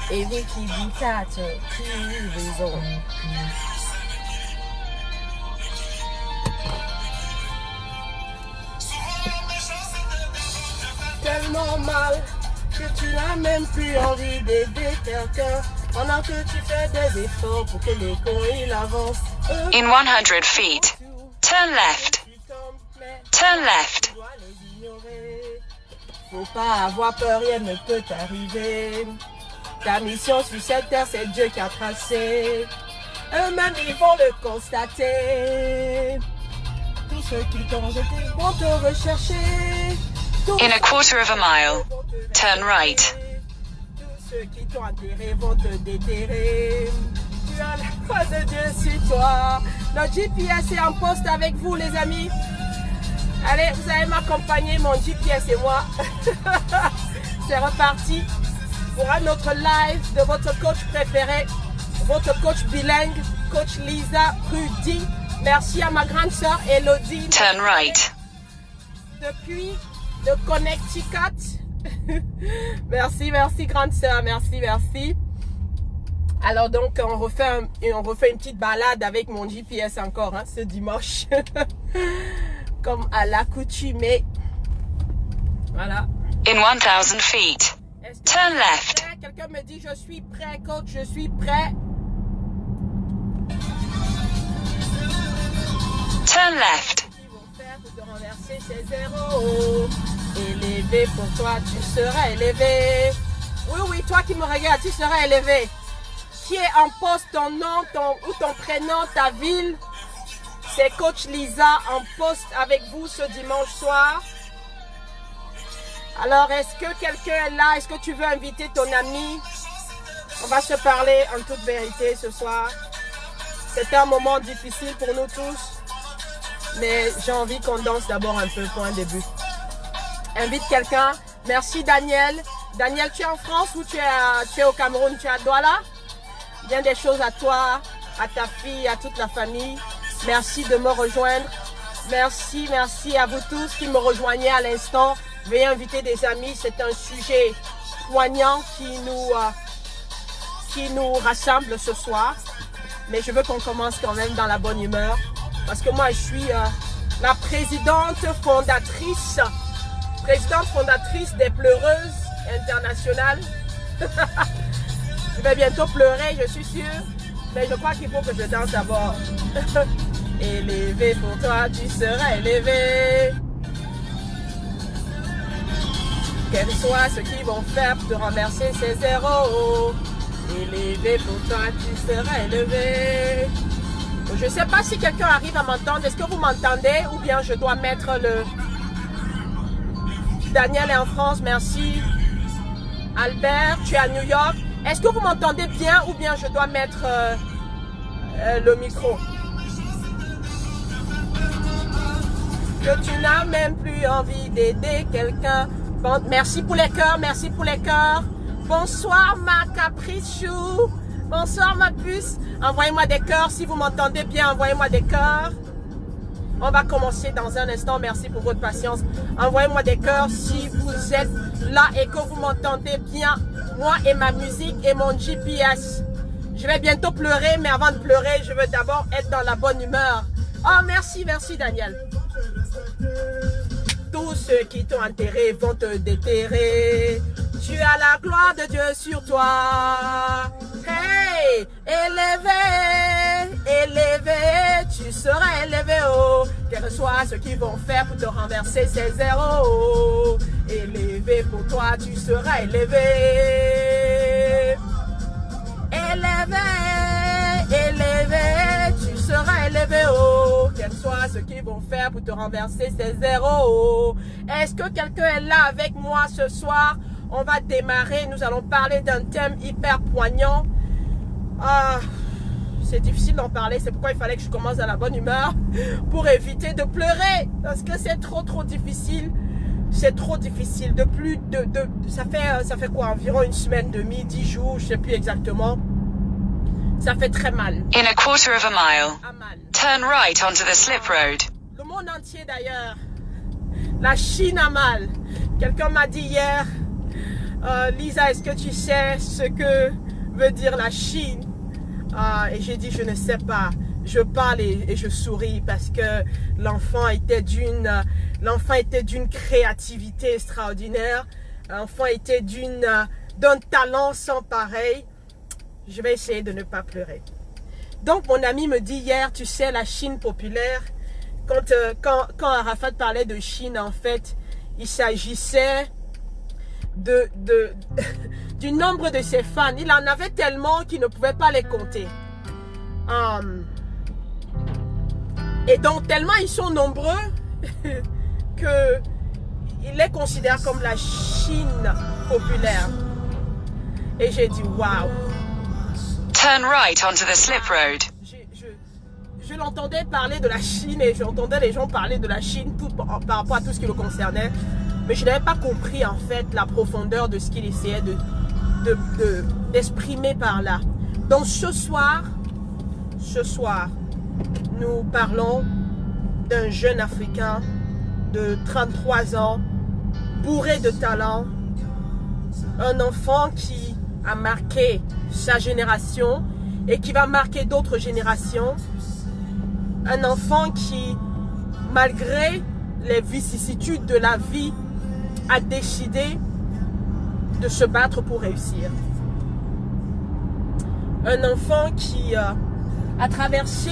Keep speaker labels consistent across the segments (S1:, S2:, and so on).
S1: Every Kibikato, raison. Tellement mal que tu n'as même plus envie d'aider quelqu'un pendant que tu fais des efforts pour que le courrier avance.
S2: In 100 feet, turn left. Turn left.
S1: Faut pas avoir peur, rien ne peut t'arriver. Ta mission sur cette terre, c'est Dieu qui a tracé. Eux-mêmes, ils vont le constater. Tous ceux qui t'ont jeté vont te rechercher.
S2: In a quarter of a mile, turn right.
S1: Tous ceux qui t'ont enterré vont te déterrer. Tu as la foi de Dieu sur toi. Notre GPS est en poste avec vous, les amis. Allez, vous allez m'accompagner, mon GPS et moi. C'est reparti pour un autre live de votre coach préféré, votre coach bilingue, coach Lisa Rudy. Merci à ma grande sœur Elodie.
S2: Turn right.
S1: Depuis le Connecticut. Merci, merci grande sœur, merci, merci. Alors donc, on refait une petite balade avec mon GPS encore, hein, ce dimanche. Comme à l'accoutumée. Voilà.
S2: In 1000 feet, turn left.
S1: Quelqu'un me dit, je suis prêt, coach, je suis prêt.
S2: Turn left.
S1: Ils vont faire pour te renverser ces zéros. Élevé pour toi, tu seras élevé. Oui, oui, toi qui me regardes, tu seras élevé. Qui est en poste, ton nom, ou ton prénom, ta ville? C'est coach Lisa en poste avec vous ce dimanche soir. Alors, est-ce que quelqu'un est là? Est-ce que tu veux inviter ton ami? On va se parler en toute vérité ce soir. C'est un moment difficile pour nous tous. Mais j'ai envie qu'on danse d'abord un peu pour un début. Invite quelqu'un. Merci Daniel. Daniel, tu es en France ou tu es au Cameroun? Tu es à Douala? Bien des choses à toi, à ta fille, à toute la famille. Merci de me rejoindre. Merci, merci à vous tous qui me rejoignez à l'instant. Veuillez inviter des amis. C'est un sujet poignant qui nous rassemble ce soir. Mais je veux qu'on commence quand même dans la bonne humeur. Parce que moi, je suis la présidente fondatrice des pleureuses internationales. Je vais bientôt pleurer, je suis sûre. Mais je crois qu'il faut que je danse d'abord. Élevé pour toi, tu seras élevé. Quels soient ceux qui vont faire pour te renverser ces zéros. Élevé pour toi, tu seras élevé. Je ne sais pas si quelqu'un arrive à m'entendre. Est-ce que vous m'entendez? Ou bien je dois mettre le... Daniel est en France, merci. Albert, tu es à New York. Est-ce que vous m'entendez bien ou bien je dois mettre le micro? Que tu n'as même plus envie d'aider quelqu'un. Bon, merci pour les cœurs, merci pour les cœurs. Bonsoir ma caprichou. Bonsoir ma puce. Envoyez-moi des cœurs si vous m'entendez bien. Envoyez-moi des cœurs. On va commencer dans un instant. Merci pour votre patience. Envoyez-moi des cœurs si vous êtes là et que vous m'entendez bien. Moi et ma musique et mon GPS. Je vais bientôt pleurer, mais avant de pleurer, je veux d'abord être dans la bonne humeur. Oh, merci, merci Daniel. Tous ceux qui t'ont enterré vont te déterrer. Tu as la gloire de Dieu sur toi. Hey, élevé, élevé, tu seras élevé, oh. Quels soient ceux qui vont faire pour te renverser ces zéros. Élevé pour toi, tu seras élevé. Élevé, élevé, tu seras élevé, oh. Quels soient ceux qui vont faire pour te renverser ces zéros. Est-ce que quelqu'un est là avec moi ce soir? On va démarrer, nous allons parler d'un thème hyper poignant. Ah, c'est difficile d'en parler, c'est pourquoi il fallait que je commence à la bonne humeur pour éviter de pleurer. Parce que c'est trop difficile. C'est trop difficile. Ça fait quoi? Environ une semaine, 10 jours, je ne sais plus exactement. Ça fait très mal.
S2: In a quarter of a mile, turn right onto the slip road.
S1: Le monde entier d'ailleurs. La Chine a mal. Quelqu'un m'a dit hier, Lisa, est-ce que tu sais ce que veut dire la Chine? Et j'ai dit, je ne sais pas. Je parle et je souris parce que l'enfant était d'une créativité extraordinaire. L'enfant était d'un talent sans pareil. Je vais essayer de ne pas pleurer. Donc mon ami me dit hier, tu sais, la Chine populaire, quand Arafat parlait de Chine, en fait, il s'agissait du nombre de ses fans. Il en avait tellement qu'il ne pouvait pas les compter. Et donc, tellement ils sont nombreux qu'il les considère comme la Chine populaire. Et j'ai dit, waouh.
S2: Turn right onto the slip road.
S1: Je l'entendais parler de la Chine et j'entendais les gens parler de la Chine par rapport à tout ce qui le concernait. Mais je n'avais pas compris en fait la profondeur de ce qu'il essayait d'exprimer par là. Donc ce soir, nous parlons d'un jeune Africain de 33 ans, bourré de talent, un enfant qui a marqué sa génération et qui va marquer d'autres générations. Un enfant qui, malgré les vicissitudes de la vie, a décidé de se battre pour réussir. Un enfant qui a traversé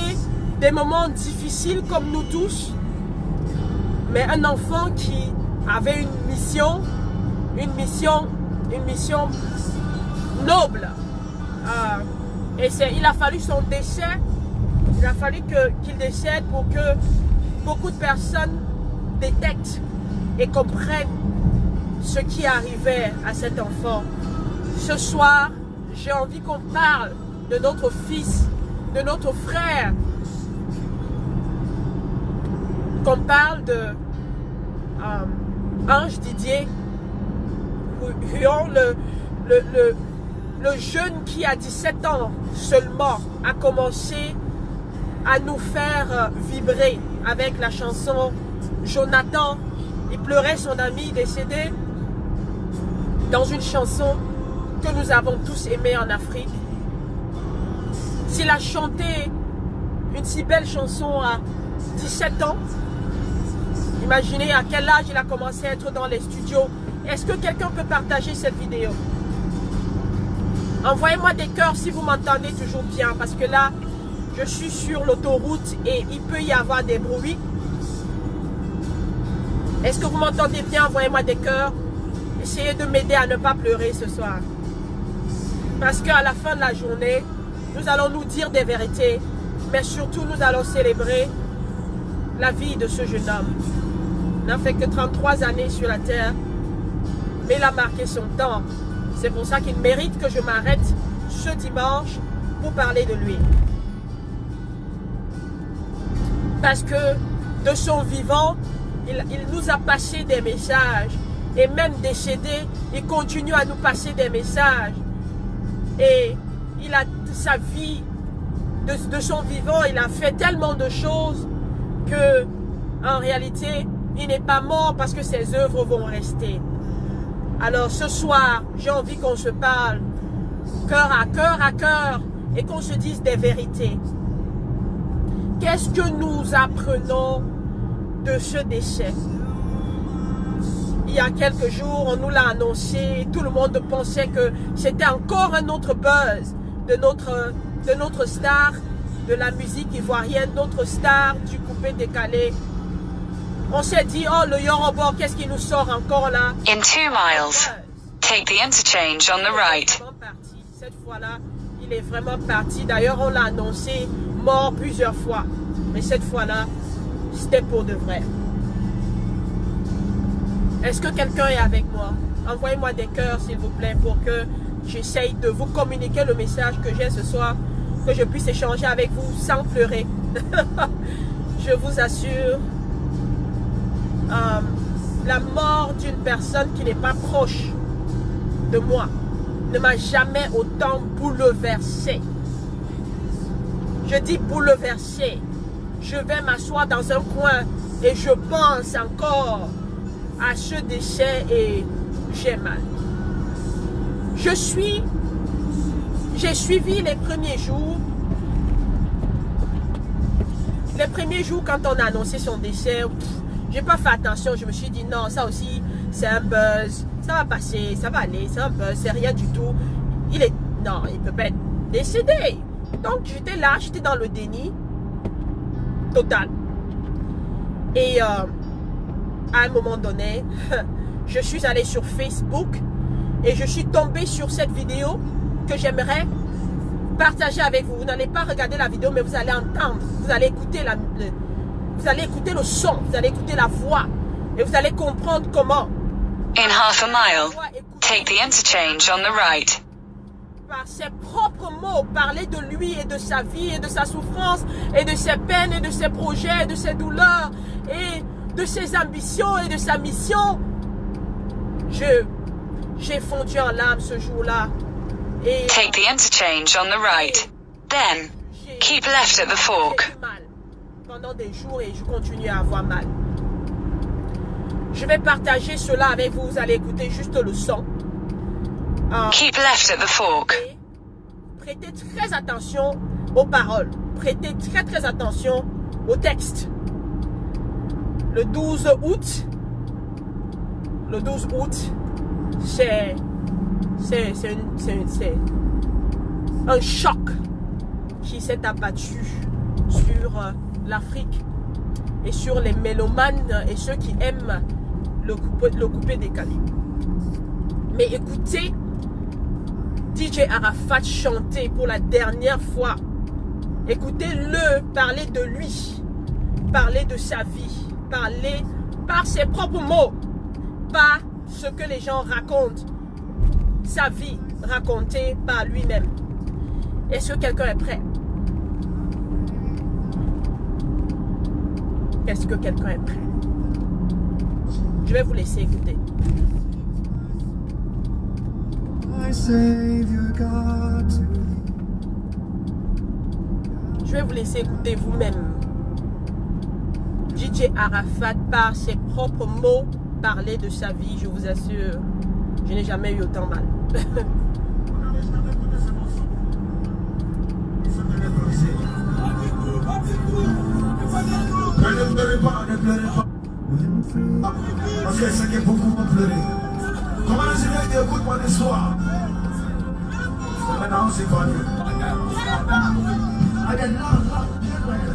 S1: des moments difficiles comme nous tous, mais un enfant qui avait une mission noble. Et il a fallu son décès, il a fallu qu'il décède pour que beaucoup de personnes détectent et comprennent ce qui arrivait à cet enfant. Ce soir, j'ai envie qu'on parle de notre fils, de notre frère, qu'on parle de Ange Didier, Huon, le jeune qui à 17 ans seulement a commencé à nous faire vibrer avec la chanson Jonathan. Il pleurait son ami décédé dans une chanson que nous avons tous aimée en Afrique. S'il a chanté une si belle chanson à 17 ans, imaginez à quel âge il a commencé à être dans les studios. Est-ce que quelqu'un peut partager cette vidéo? Envoyez-moi des cœurs si vous m'entendez toujours bien, parce que là, je suis sur l'autoroute et il peut y avoir des bruits. Est-ce que vous m'entendez bien? Envoyez-moi des cœurs. Essayez de m'aider à ne pas pleurer ce soir. Parce qu'à la fin de la journée, nous allons nous dire des vérités, mais surtout nous allons célébrer la vie de ce jeune homme. Il n'a fait que 33 années sur la terre, mais il a marqué son temps. C'est pour ça qu'il mérite que je m'arrête ce dimanche pour parler de lui. Parce que de son vivant, il nous a passé des messages. Et même décédé, il continue à nous passer des messages. Et il a sa vie, de son vivant, il a fait tellement de choses que, en réalité, il n'est pas mort parce que ses œuvres vont rester. Alors ce soir, j'ai envie qu'on se parle cœur à cœur et qu'on se dise des vérités. Qu'est-ce que nous apprenons de ce décès? Il y a quelques jours, on nous l'a annoncé, tout le monde pensait que c'était encore un autre buzz de notre star de la musique ivoirienne, notre star du coupé décalé. On s'est dit, oh le Yoruba, qu'est-ce qui nous sort encore là?
S2: In 2 miles, take the interchange on the right.
S1: Cette fois-là, il est vraiment parti. D'ailleurs, on l'a annoncé mort plusieurs fois. Mais cette fois-là, c'était pour de vrai. Est-ce que quelqu'un est avec moi? Envoyez-moi des cœurs, s'il vous plaît, pour que j'essaye de vous communiquer le message que j'ai ce soir, que je puisse échanger avec vous sans pleurer. Je vous assure, la mort d'une personne qui n'est pas proche de moi ne m'a jamais autant bouleversé. Je dis bouleversé. Je vais m'asseoir dans un coin et je pense encore à ce décès et j'ai mal. j'ai suivi les premiers jours. Les premiers jours, quand on a annoncé son décès, j'ai pas fait attention. Je me suis dit non, ça aussi, c'est un buzz. Ça va passer, ça va aller, c'est un buzz, c'est rien du tout. Non, il peut pas être décédé. Donc, j'étais là, j'étais dans le déni total. Et à un moment donné, je suis allée sur Facebook et je suis tombée sur cette vidéo que j'aimerais partager avec vous. Vous n'allez pas regarder la vidéo, mais vous allez entendre, vous allez écouter le son, vous allez écouter la voix et vous allez comprendre comment.
S2: In half a mile, take the interchange on the right.
S1: Par ses propres mots, parler de lui et de sa vie et de sa souffrance et de ses peines et de ses projets et de ses douleurs et de ses ambitions et de sa mission. J'ai fondu en larmes ce jour-là.
S2: Take the interchange on the right. Then, keep left at the fork.
S1: J'ai eu mal pendant des jours et je continue à avoir mal. Je vais partager cela avec vous. Vous allez écouter juste le son.
S2: Keep left at the fork.
S1: Prêtez très attention aux paroles. Prêtez très attention au texte. Le 12 août, c'est un choc qui s'est abattu sur l'Afrique et sur les mélomanes et ceux qui aiment le coupé décalé. Mais écoutez DJ Arafat chanter pour la dernière fois. Écoutez-le parler de lui, parler de sa vie, parler par ses propres mots, pas ce que les gens racontent, sa vie racontée par lui-même. Est-ce que quelqu'un est prêt? Est-ce que quelqu'un est prêt? Je vais vous laisser écouter. Je vais vous laisser écouter vous-même. DJ Arafat par ses propres mots parler de sa vie, je vous assure, je n'ai jamais eu autant mal.
S3: Ne pleurez pas. Parce que c'est que beaucoup vont pleurer. Comment je écoute mon histoire? Maintenant, c'est pas mieux.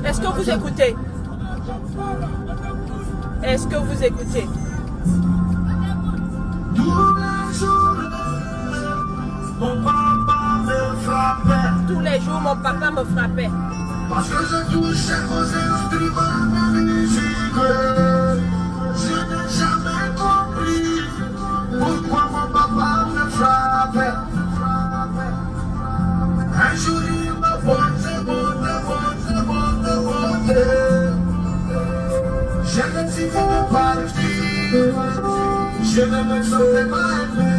S1: Est-ce que vous écoutez? Est-ce que vous écoutez? Tous les jours, mon papa me frappait.
S3: Parce que je touchais aux instruments de musique. Je n'ai jamais compris pourquoi mon papa me frappait. Un jour il me monte. Je me suis fait partir. Je ne me sentais pas aimé.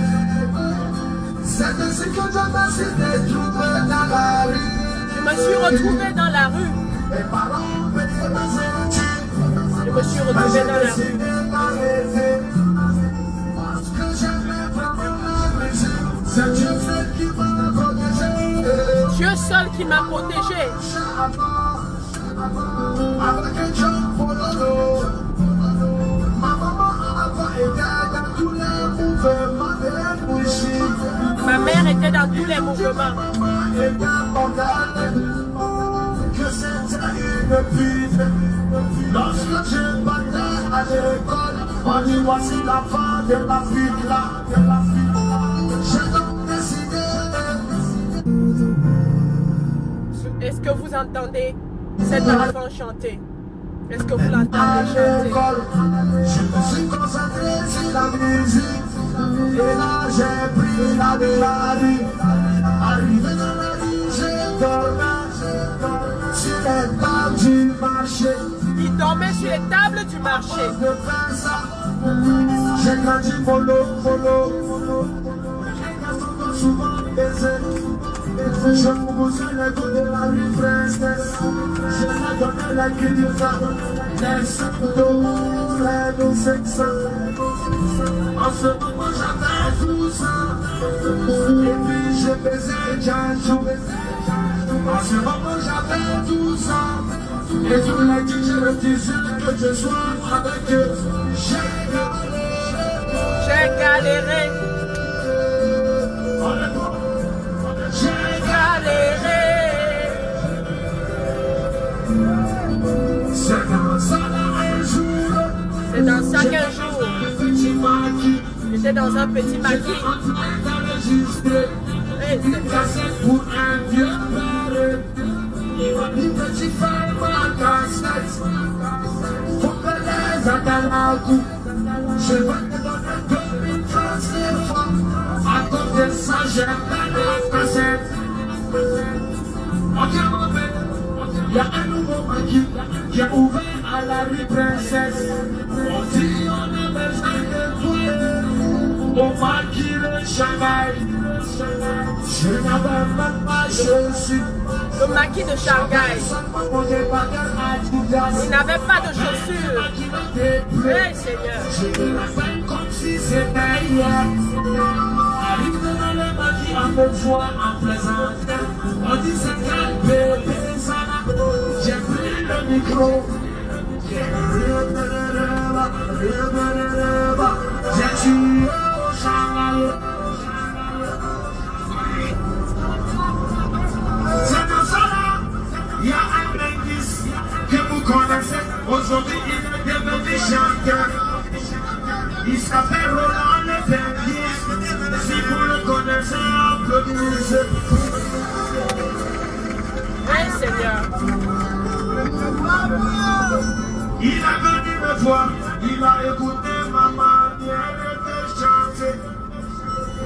S3: C'est ainsi que je me suis retrouvé dans la rue.
S1: Je me suis retrouvé dans la rue. Je me suis retrouvé dans la rue. Dieu seul qui m'a protégé. Ma mère était dans tous les mouvements.
S3: Que c'était une pute. Lorsque je battais à l'école, on dit voici la fin de la pute là. J'ai donc décidé.
S1: Est-ce que vous entendez cet enfant chanter? Est-ce que vous l'entendez chanter?
S3: Je me suis concentré sur la musique. Et là j'ai pris la rue. Arrivé dans la rue, j'ai dormi sur les tables du marché.
S1: Il dormait sur les tables du marché.
S3: J'ai grandi mollo. J'ai souvent baisé. Je me pousse les coups de la rue princesse. Je me donne la clé du phare. Les 5 $, les 500. ce moment j'avais 12 ans. Et puis j'ai baisé Django. À ce moment j'avais 12 ans. Et tous les DJ refusent que je sois avec eux.
S1: J'ai galéré. J'ai galéré.
S3: C'est dans ça là un jour.
S1: C'est dans ça qu'un jour, j'étais dans un petit maquis. Hey,
S3: pour un vieux père. Il m'a dit petit frère ma cassette. Faut que les attalakou. Je vais te donner 2035 fois. À côté de ça, j'ai fait la cassette. Ok, mon père. Il y a un nouveau maquis qui a ouvert à la rue Princesse. On dit on a besoin de toi. Au maquis de Shanghai. Je n'avais même pas chaussures.
S1: le maquis de Shanghai. Il n'avait pas de chaussures. Hey Seigneur.
S3: Je la fais comme si c'était hier. Arrive dans le maquis en bonne foi, en plaisante. On dit c'est quel bébé ça. J'ai pris le micro. J'ai tué au Shanghai. C'est dans ça là, il y a un linguiste que vous connaissez. Aujourd'hui, il est devenu chanteur. Il s'appelle Roland Le Verdier. Si vous le connaissez, applaudissez.
S1: Hey Seigneur.
S3: Il a venu me voir, il a écouté ma manière de chanter.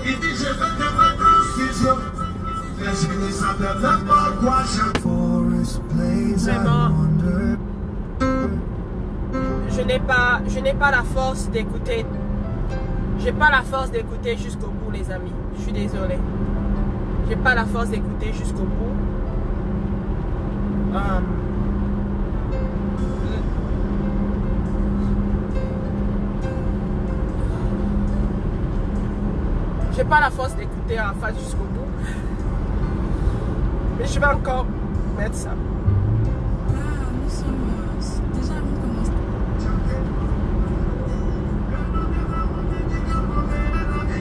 S3: Il dit je vais te mettre en studio, mais je ne savais même pas quoi chanter.
S1: Vraiment, je n'ai pas la force d'écouter. J'ai pas la force d'écouter jusqu'au bout, les amis. Je suis désolée. J'ai pas la force d'écouter jusqu'au bout. J'ai pas la force d'écouter en face jusqu'au bout. Mais je vais encore mettre ça.
S4: Nous sommes déjà avant de commencer.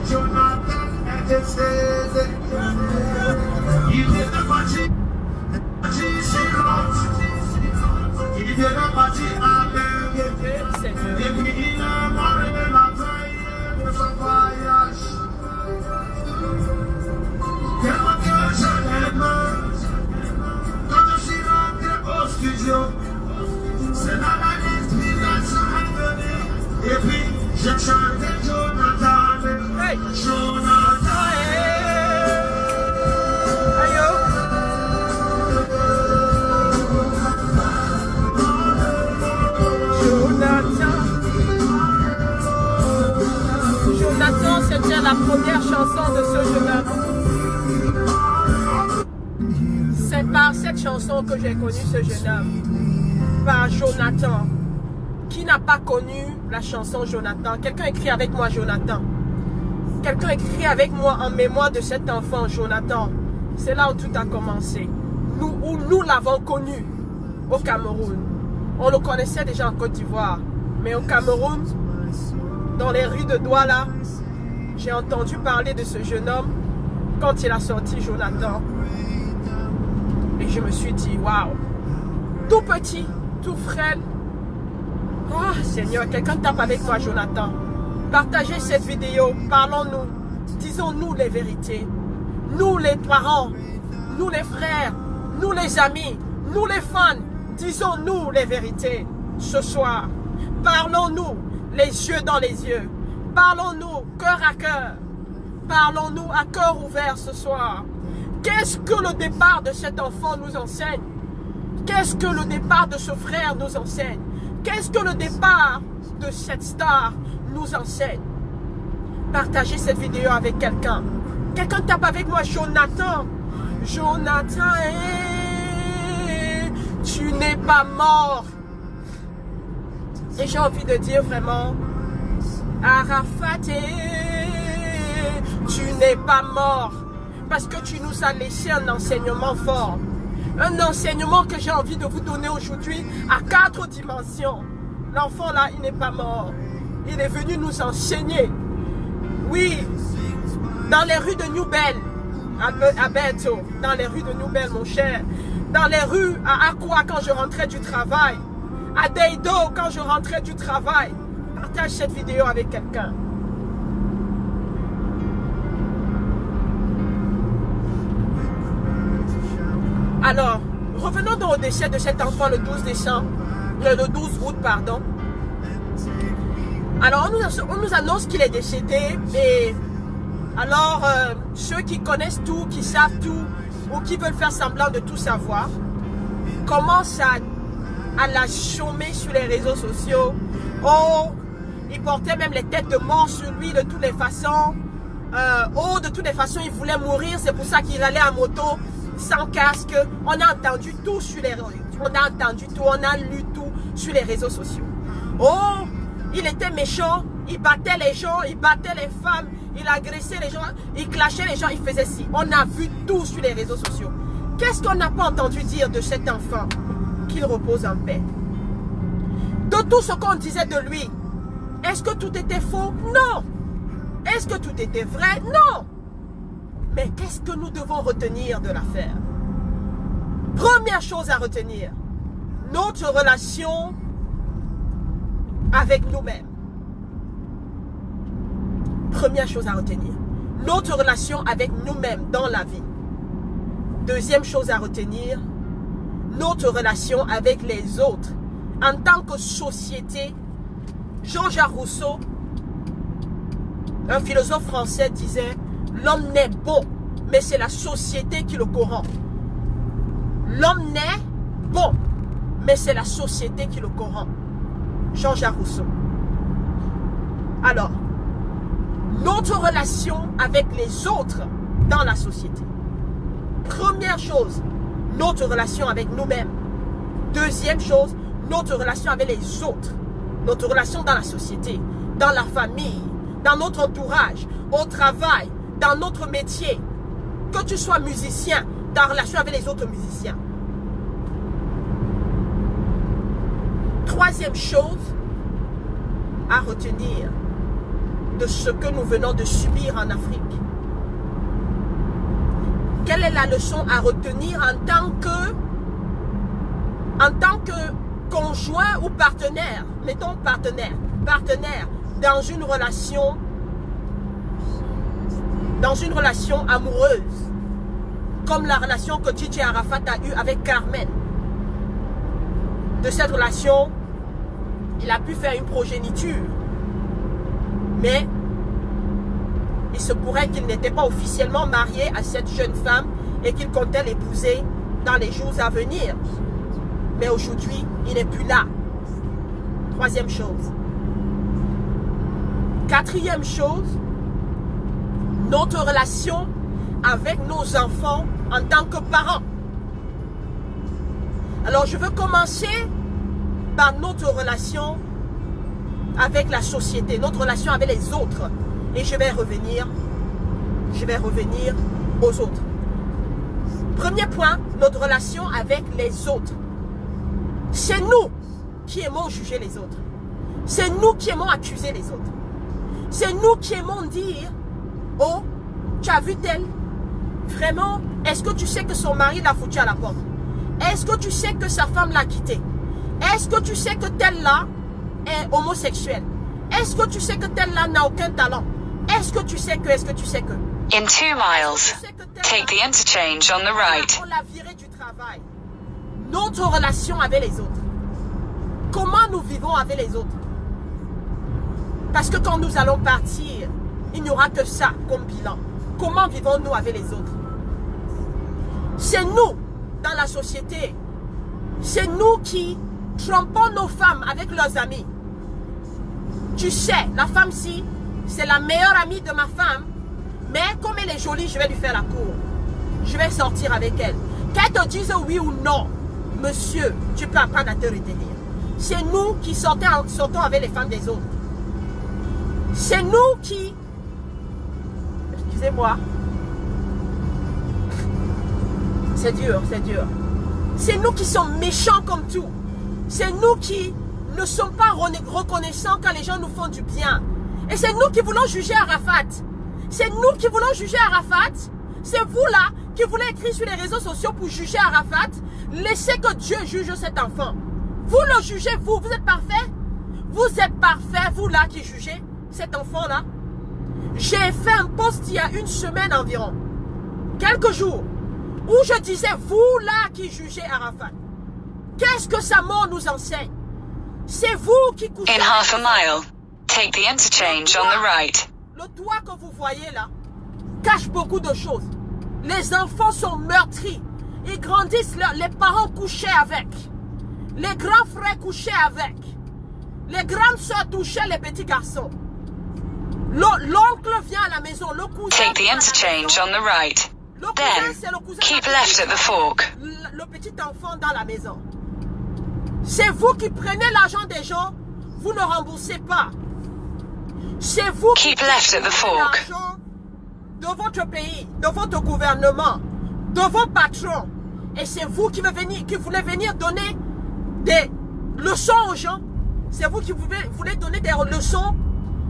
S3: Jonathan est décédé. Il est de parti chez l'autre. Il est de parti à Berger. Et puis il a marré la veille de son voyage. Tellement que je l'aime. Quand je suis rentré au studio, c'est là l'inspiration est venue. Et puis j'ai chanté Jonathan.
S1: Hey!
S3: Jonathan.
S1: Ayo! Jonathan, c'était la première chanson de ce jeune homme. C'est par cette chanson que j'ai connu ce jeune homme. Par Jonathan. Qui n'a pas connu la chanson Jonathan? Quelqu'un écrit avec moi Jonathan. Quelqu'un écrit avec moi en mémoire de cet enfant Jonathan. C'est là où tout a commencé. Nous l'avons connu au Cameroun. On le connaissait déjà en Côte d'Ivoire. Mais au Cameroun, dans les rues de Douala, j'ai entendu parler de ce jeune homme quand il a sorti Jonathan. Et je me suis dit, waouh, tout petit, tout frêle. Oh Seigneur, quelqu'un tape avec moi Jonathan. Partagez cette vidéo, parlons-nous, disons-nous les vérités. Nous les parents, nous les frères, nous les amis, nous les fans, disons-nous les vérités ce soir. Parlons-nous les yeux dans les yeux. Parlons-nous cœur à cœur. Parlons-nous à cœur ouvert ce soir. Qu'est-ce que le départ de cet enfant nous enseigne? Qu'est-ce que le départ de ce frère nous enseigne? Qu'est-ce que le départ de cette star nous enseigne? Partagez cette vidéo avec quelqu'un. Quelqu'un tape avec moi Jonathan. Jonathan, tu n'es pas mort. Et j'ai envie de dire vraiment, Arafaté, tu n'es pas mort parce que tu nous as laissé un enseignement fort. Un enseignement que j'ai envie de vous donner aujourd'hui à 4 dimensions. L'enfant là, il n'est pas mort. Il est venu nous enseigner. Oui, dans les rues de New Bell, à Beto, dans les rues de New Bell, mon cher. Dans les rues à Aqua quand je rentrais du travail. À Deido quand je rentrais du travail. Partage cette vidéo avec quelqu'un. Alors, revenons donc au décès de cet enfant le 12 août, pardon. Alors, on nous annonce qu'il est décédé et alors, ceux qui connaissent tout, qui savent tout ou qui veulent faire semblant de tout savoir, commencent à la chômer sur les réseaux sociaux. Oh, il portait même les têtes de mort sur lui de toutes les façons. Oh, de toutes les façons, il voulait mourir, c'est pour ça qu'il allait en moto sans casque. On a entendu tout sur les réseaux. On a entendu tout, on a lu tout sur les réseaux sociaux. Oh, il était méchant, il battait les gens, il battait les femmes, il agressait les gens, il clashait les gens, il faisait ci. On a vu tout sur les réseaux sociaux. Qu'est-ce qu'on n'a pas entendu dire de cet enfant? Qu'il repose en paix. De tout ce qu'on disait de lui, est-ce que tout était faux? Non. Est-ce que tout était vrai? Non. Mais qu'est-ce que nous devons retenir de l'affaire? Première chose à retenir, notre relation avec nous-mêmes. Première chose à retenir, notre relation avec nous-mêmes dans la vie. Deuxième chose à retenir, notre relation avec les autres. En tant que société, Jean-Jacques Rousseau, un philosophe français, disait « L'homme naît bon, mais c'est la société qui le corrompt. » L'homme naît bon, mais c'est la société qui le corrompt. Jean-Jacques Rousseau. Alors, notre relation avec les autres dans la société. Première chose, notre relation avec nous-mêmes. Deuxième chose, notre relation avec les autres. Notre relation dans la société, dans la famille, dans notre entourage, au travail, dans notre métier. Que tu sois musicien, ta relation avec les autres musiciens. Troisième chose à retenir de ce que nous venons de subir en Afrique. Quelle est la leçon à retenir en tant que conjoint ou partenaire, mettons partenaire dans une relation amoureuse, comme la relation que DJ Arafat a eue avec Carmen. De cette relation, il a pu faire une progéniture, mais il se pourrait qu'il n'était pas officiellement marié à cette jeune femme et qu'il comptait l'épouser dans les jours à venir. Mais aujourd'hui, il n'est plus là. Troisième chose. Quatrième chose, notre relation avec nos enfants en tant que parents. Alors, je veux commencer par notre relation avec la société, notre relation avec les autres. Et je vais revenir aux autres. Premier point, notre relation avec les autres. C'est nous qui aimons juger les autres. C'est nous qui aimons accuser les autres. C'est nous qui aimons dire, oh, tu as vu tel? Vraiment, est-ce que tu sais que son mari l'a foutu à la porte? Est-ce que tu sais que sa femme l'a quitté? Est-ce que tu sais que tel-là est homosexuel? Est-ce que tu sais que tel-là n'a aucun talent? Est-ce que tu sais que?
S2: In 2 miles, take the interchange on the right.
S1: On l'a viré du travail. Notre relation avec les autres. Comment nous vivons avec les autres? Parce que quand nous allons partir, il n'y aura que ça comme bilan. Comment vivons-nous avec les autres? C'est nous, dans la société, c'est nous qui trompons nos femmes avec leurs amis. Tu sais, la femme-ci, c'est la meilleure amie de ma femme, mais comme elle est jolie, je vais lui faire la cour. Je vais sortir avec elle. Qu'elle te dise oui ou non, monsieur, tu peux apprendre à te retenir. C'est nous qui sortons avec les femmes des autres. C'est nous qui... Excusez-moi. C'est dur, c'est dur. C'est nous qui sommes méchants comme tout. C'est nous qui ne sommes pas reconnaissants quand les gens nous font du bien. Et c'est nous qui voulons juger Arafat. C'est nous qui voulons juger Arafat. C'est vous là qui voulez écrire sur les réseaux sociaux pour juger Arafat. Laissez que Dieu juge cet enfant. Vous le jugez, vous êtes parfait. Vous êtes parfait, vous là qui jugez cet enfant là. J'ai fait un post il y a une semaine environ, quelques jours, où je disais, vous là qui jugez Arafat, qu'est-ce que sa mort nous enseigne? C'est vous qui couchez.
S2: In half a mile, take the interchange on the right.
S1: Le toit que vous voyez là cache beaucoup de choses. Les enfants sont meurtris. Ils grandissent, les parents couchaient avec. Les grands frères couchaient avec. Les grandes soeurs touchaient les petits garçons. L'oncle vient à la maison, le cousin.
S2: Take the interchange on the right.
S1: Le cousin, c'est le
S2: Then,
S1: cousin.
S2: keep left at the fork.
S1: Le petit enfant dans la maison. C'est vous qui prenez l'argent des gens, vous ne remboursez pas. C'est vous qui
S2: Keep left at the
S1: prenez
S2: fork.
S1: l'argent de votre pays, de votre gouvernement, de vos patrons. Et c'est vous qui voulez venir donner des leçons aux gens. C'est vous qui voulez donner des leçons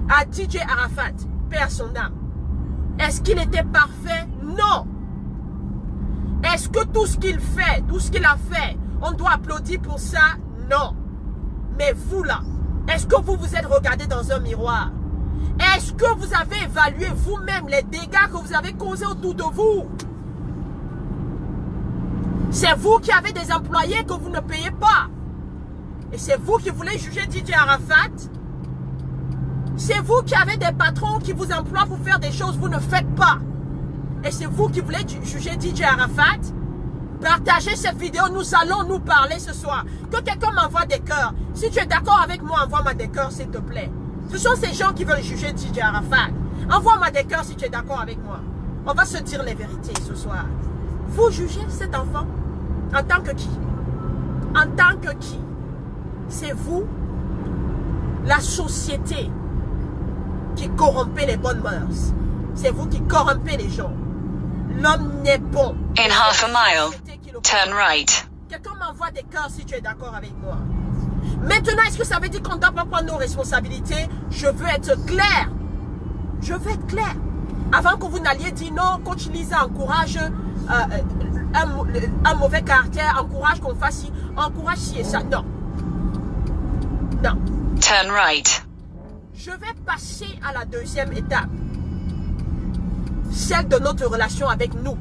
S1: à DJ Arafat, père son âme. Est-ce qu'il était parfait? Non. Est-ce que tout ce qu'il fait, tout ce qu'il a fait, on doit applaudir pour ça? Non. Mais vous là, est-ce que vous vous êtes regardé dans un miroir? Est-ce que vous avez évalué vous-même les dégâts que vous avez causés autour de vous? C'est vous qui avez des employés que vous ne payez pas. Et c'est vous qui voulez juger DJ Arafat. C'est vous qui avez des patrons qui vous emploient pour faire des choses que vous ne faites pas. Et c'est vous qui voulez juger DJ Arafat. Partagez cette vidéo, nous allons nous parler ce soir. Que quelqu'un m'envoie des cœurs. Si tu es d'accord avec moi, envoie-moi des cœurs s'il te plaît. Ce sont ces gens qui veulent juger DJ Arafat. Envoie-moi des cœurs si tu es d'accord avec moi. On va se dire les vérités ce soir. Vous jugez cet enfant en tant que qui? En tant que qui? C'est vous, la société, qui corrompez les bonnes mœurs. C'est vous qui corrompez les gens. L'homme n'est bon.
S2: In half a mile, turn right.
S1: Quelqu'un m'envoie des cœurs si tu es d'accord avec moi. Maintenant, est-ce que ça veut dire qu'on ne doit pas prendre nos responsabilités? Je veux être clair. Je veux être clair. Avant que vous n'alliez dire non, coach Lisa encourage un mauvais caractère, encourage qu'on fasse ci, encourage ci et ça. Non. Non.
S2: Turn right.
S1: Je vais passer à la deuxième étape. Celle de notre relation avec nous.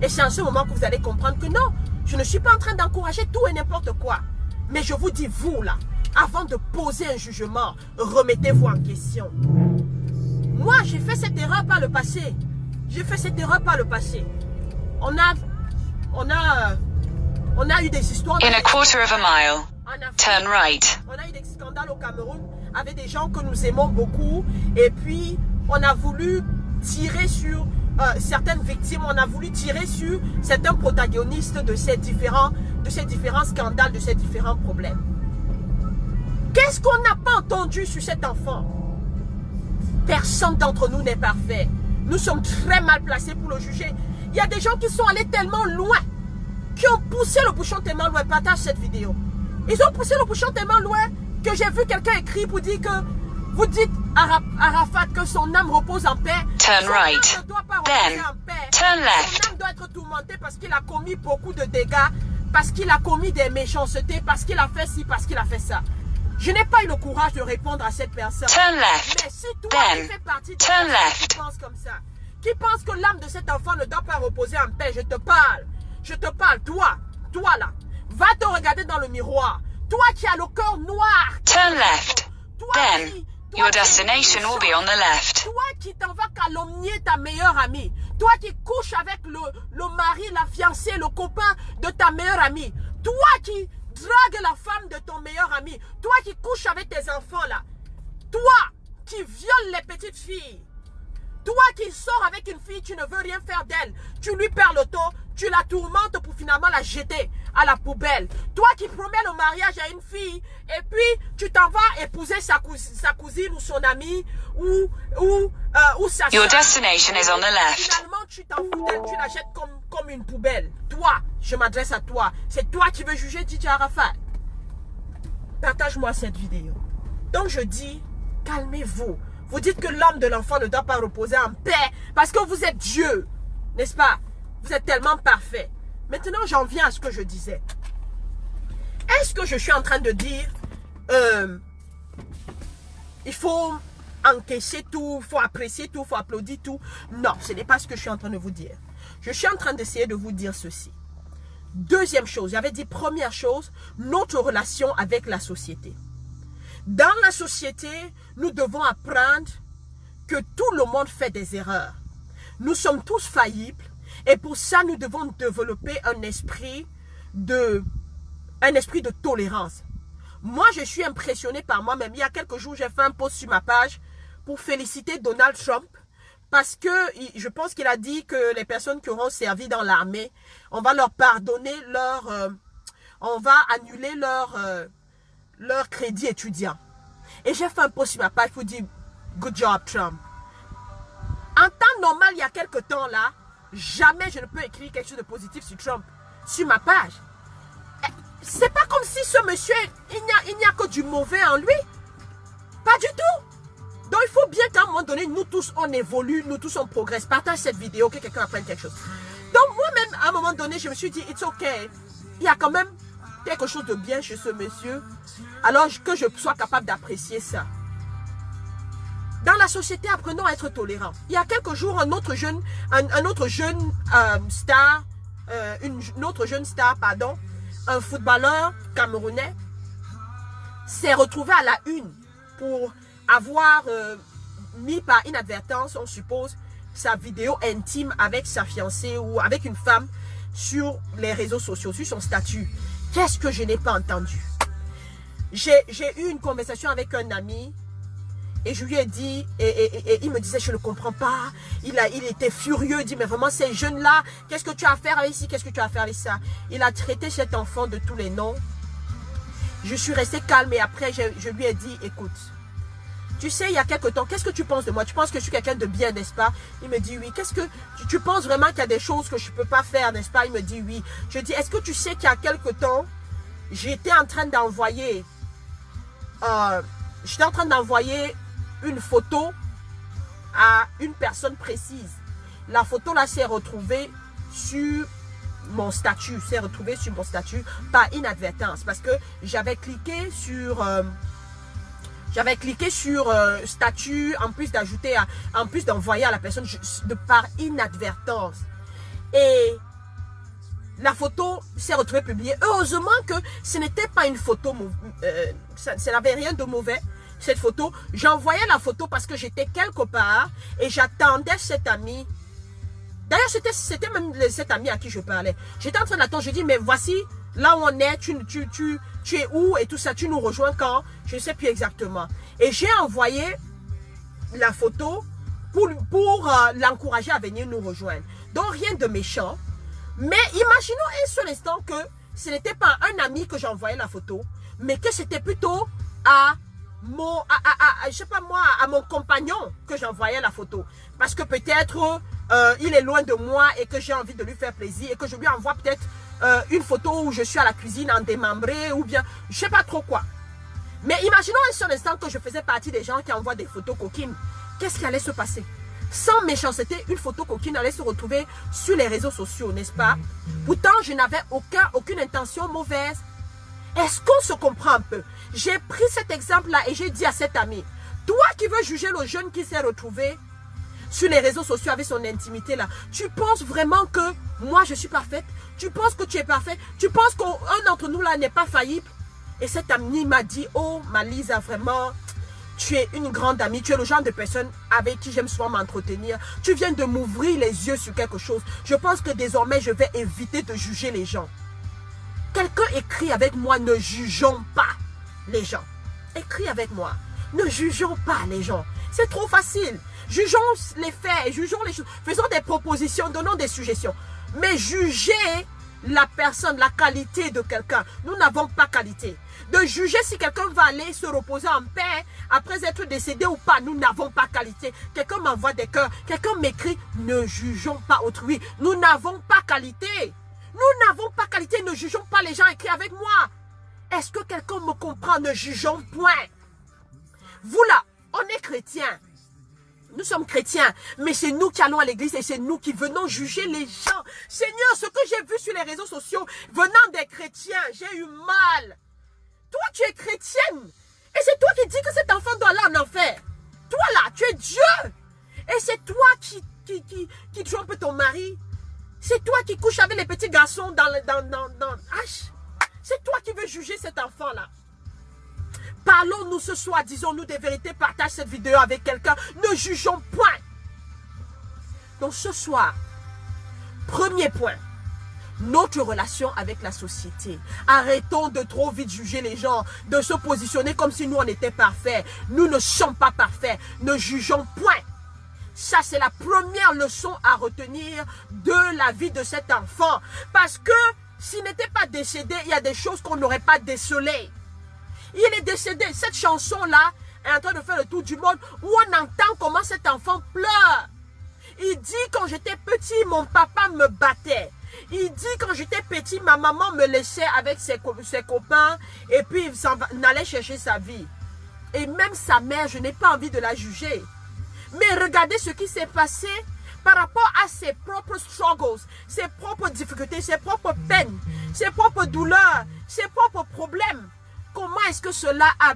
S1: Et c'est en ce moment que vous allez comprendre que non, je ne suis pas en train d'encourager tout et n'importe quoi. Mais je vous dis, vous là, avant de poser un jugement, remettez-vous en question. Moi, j'ai fait cette erreur par le passé. J'ai fait cette erreur par le passé. On a eu des histoires.
S2: In a quarter of a mile, turn right.
S1: On a eu des scandales au Cameroun avec des gens que nous aimons beaucoup. Et puis, on a voulu tirer sur certaines victimes. On a voulu tirer sur certains protagonistes de ces différents scandales, de ces différents problèmes. Qu'est-ce qu'on n'a pas entendu sur cet enfant? Personne d'entre nous n'est parfait. Nous sommes très mal placés pour le juger. Il y a des gens qui sont allés tellement loin, qui ont poussé le bouchon tellement loin. Partage cette vidéo. Ils ont poussé le bouchon tellement loin que j'ai vu quelqu'un écrire pour dire que vous dites à Arafat que son âme repose en paix.
S2: Turn
S1: Son
S2: right.
S1: âme ne doit pas reposer
S2: Then,
S1: en paix.
S2: turn
S1: Son
S2: left.
S1: âme doit être tourmentée parce qu'il a commis beaucoup de dégâts, parce qu'il a commis des méchancetés, parce qu'il a fait ci, parce qu'il a fait ça. Je n'ai pas eu le courage de répondre à cette personne.
S2: Turn left.
S1: Mais si toi
S2: Then,
S1: tu fais partie de
S2: turn
S1: personnes
S2: left.
S1: qui pensent comme ça, qui pensent que l'âme de cet enfant ne doit pas reposer en paix, je te parle. Je te parle, toi là, va te regarder dans le miroir. Toi qui as le cœur noir.
S2: Turn left.
S1: Toi
S2: Then,
S1: toi
S2: your
S1: qui-
S2: destination will be on the left.
S1: Toi qui t'en vas calomnier ta meilleure amie. Toi qui couches avec le mari, la fiancée, le copain de ta meilleure amie. Toi qui dragues la femme de ton meilleur ami. Toi qui couches avec tes enfants là. Toi qui violes les petites filles. Toi qui sors avec une fille, tu ne veux rien faire d'elle. Tu lui perds le dos, tu la tourmentes pour finalement la jeter. à la poubelle. Toi qui promets le mariage à une fille et puis tu t'en vas épouser sa cousine ou son amie ou sa
S2: Your
S1: soeur.
S2: destination is on the left.
S1: Finalement, tu t'en fous d'elle, tu la jettes comme une poubelle. Toi, je m'adresse à toi. C'est toi qui veux juger DJ Arafat. Partage-moi cette vidéo. Donc je dis, calmez-vous. Vous dites que l'âme de l'enfant ne doit pas reposer en paix parce que vous êtes Dieu, n'est-ce pas? Vous êtes tellement parfait. Maintenant, j'en viens à ce que je disais. Est-ce que je suis en train de dire il faut encaisser tout, il faut apprécier tout, il faut applaudir tout? Non, ce n'est pas ce que je suis en train de vous dire. Je suis en train d'essayer de vous dire ceci. Deuxième chose, j'avais dit première chose, notre relation avec la société. Dans la société, nous devons apprendre que tout le monde fait des erreurs. Nous sommes tous faillibles et pour ça, nous devons développer un esprit de tolérance. Moi, je suis impressionné par moi-même. Il y a quelques jours, j'ai fait un post sur ma page pour féliciter Donald Trump parce que je pense qu'il a dit que les personnes qui auront servi dans l'armée, on va leur pardonner on va annuler leur crédit étudiant. Et j'ai fait un post sur ma page pour dire good job Trump. En temps normal, il y a quelques temps là, jamais je ne peux écrire quelque chose de positif sur Trump sur ma page. C'est pas comme si ce monsieur, il n'y a que du mauvais en lui. Pas du tout. Donc il faut bien qu'à un moment donné, nous tous on évolue, nous tous on progresse. Partage cette vidéo, que quelqu'un apprenne quelque chose. Donc moi-même, à un moment donné, je me suis dit, it's okay. Il y a quand même quelque chose de bien chez ce monsieur. Alors que je sois capable d'apprécier ça. Dans la société, apprenons à être tolérants. Il y a quelques jours, une autre jeune star, un footballeur camerounais, s'est retrouvé à la une pour avoir mis par inadvertance, on suppose, sa vidéo intime avec sa fiancée ou avec une femme sur les réseaux sociaux, sur son statut. Qu'est-ce que je n'ai pas entendu? J'ai eu une conversation avec un ami et je lui ai dit, et il me disait, je ne comprends pas. Il était furieux, il dit, mais vraiment, ces jeunes-là, qu'est-ce que tu as à faire avec ci, qu'est-ce que tu as à faire avec ça? Il a traité cet enfant de tous les noms. Je suis restée calme et après, je lui ai dit, écoute, tu sais, il y a quelque temps, qu'est-ce que tu penses de moi? Tu penses que je suis quelqu'un de bien, n'est-ce pas? Il me dit oui. Qu'est-ce que tu penses vraiment qu'il y a des choses que je ne peux pas faire, n'est-ce pas? Il me dit oui. Je dis, est-ce que tu sais qu'il y a quelque temps, j'étais en train d'envoyer une photo à une personne précise. La photo là s'est retrouvée sur mon statut, par inadvertance parce que j'avais cliqué sur statut en plus d'envoyer à la personne par inadvertance. Et la photo s'est retrouvée publiée. Heureusement que ce n'était pas une photo, ça n'avait rien de mauvais. Cette photo, j'envoyais la photo parce que j'étais quelque part et j'attendais cet ami. D'ailleurs, c'était même cet ami à qui je parlais. J'étais en train d'attendre, je dis, mais voici, là où on est, tu es où et tout ça, tu nous rejoins quand? Je ne sais plus exactement. Et j'ai envoyé la photo pour l'encourager à venir nous rejoindre. Donc, rien de méchant. Mais imaginons un seul instant que ce n'était pas un ami que j'envoyais la photo, mais que c'était plutôt à mon compagnon que j'envoyais la photo. Parce que peut-être il est loin de moi et que j'ai envie de lui faire plaisir et que je lui envoie peut-être une photo où je suis à la cuisine en démembré ou bien je sais pas trop quoi. Mais imaginons un seul instant que je faisais partie des gens qui envoient des photos coquines. Qu'est-ce qui allait se passer? Sans méchanceté, une photo coquine allait se retrouver sur les réseaux sociaux, n'est-ce pas? Pourtant, je n'avais aucune intention mauvaise. Est-ce qu'on se comprend un peu? J'ai pris cet exemple-là et j'ai dit à cet ami, toi qui veux juger le jeune qui s'est retrouvé sur les réseaux sociaux avec son intimité là, tu penses vraiment que moi je suis parfaite? Tu penses que tu es parfait? Tu penses qu'un d'entre nous là n'est pas faillible? Et cet ami m'a dit, oh Malisa, vraiment, tu es une grande amie, tu es le genre de personne avec qui j'aime souvent m'entretenir. Tu viens de m'ouvrir les yeux sur quelque chose. Je pense que désormais je vais éviter de juger les gens. Quelqu'un écrit avec moi, ne jugeons pas les gens. Écris avec moi. Ne jugeons pas les gens. C'est trop facile. Jugeons les faits, jugeons les choses. Faisons des propositions, donnons des suggestions. Mais juger la personne, la qualité de quelqu'un. Nous n'avons pas qualité. De juger si quelqu'un va aller se reposer en paix après être décédé ou pas. Nous n'avons pas qualité. Quelqu'un m'envoie des cœurs. Quelqu'un m'écrit, ne jugeons pas autrui. Nous n'avons pas qualité. Nous n'avons pas qualité. Ne jugeons pas les gens écrits avec moi. Est-ce que quelqu'un me comprend? Ne jugeons point. Vous là, on est chrétiens. Nous sommes chrétiens, mais c'est nous qui allons à l'église et c'est nous qui venons juger les gens. Seigneur, ce que j'ai vu sur les réseaux sociaux venant des chrétiens, j'ai eu mal. Toi, tu es chrétienne. Et c'est toi qui dis que cet enfant doit aller en enfer. Toi là, tu es Dieu. Et c'est toi qui trompe ton mari. C'est toi qui couches avec les petits garçons dans H. C'est toi qui veux juger cet enfant-là. Parlons-nous ce soir, disons-nous des vérités, partage cette vidéo avec quelqu'un. Ne jugeons point. Donc ce soir, premier point, notre relation avec la société. Arrêtons de trop vite juger les gens, de se positionner comme si nous on était parfaits. Nous ne sommes pas parfaits. Ne jugeons point. Ça, c'est la première leçon à retenir de la vie de cet enfant. Parce que s'il n'était pas décédé, il y a des choses qu'on n'aurait pas décelées. Il est décédé. Cette chanson-là est en train de faire le tour du monde où on entend comment cet enfant pleure. Il dit, quand j'étais petit, mon papa me battait. Il dit, quand j'étais petit, ma maman me laissait avec ses copains et puis il allait chercher sa vie. Et même sa mère, je n'ai pas envie de la juger. Mais regardez ce qui s'est passé par rapport à ses propres struggles, ses propres difficultés, ses propres peines, ses propres douleurs, ses propres problèmes. Comment est-ce que cela a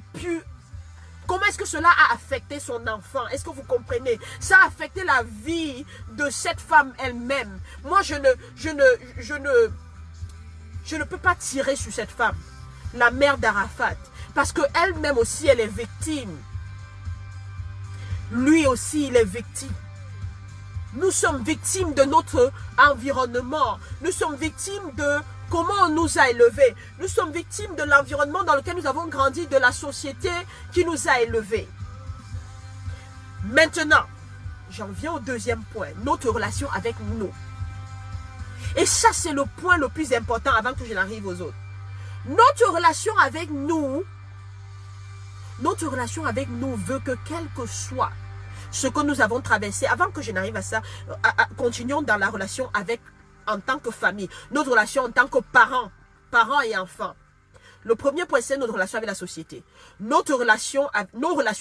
S1: affecté son enfant? Est-ce que vous comprenez? Ça a affecté la vie de cette femme elle-même. Moi, je ne peux pas tirer sur cette femme, la mère d'Arafat, parce qu'elle-même aussi, elle est victime. Lui aussi, il est victime. Nous sommes victimes de notre environnement. Nous sommes victimes de comment on nous a élevés. Nous sommes victimes de l'environnement dans lequel nous avons grandi, de la société qui nous a élevés. Maintenant, j'en viens au deuxième point, notre relation avec nous. Et ça, c'est le point le plus important avant que je n'arrive aux autres. Notre relation avec nous veut que quel que soit ce que nous avons traversé, avant que je n'arrive à ça, continuons dans la relation avec en tant que famille, notre relation en tant que parents et enfants. Le premier point, c'est notre relation avec la société. Nos relations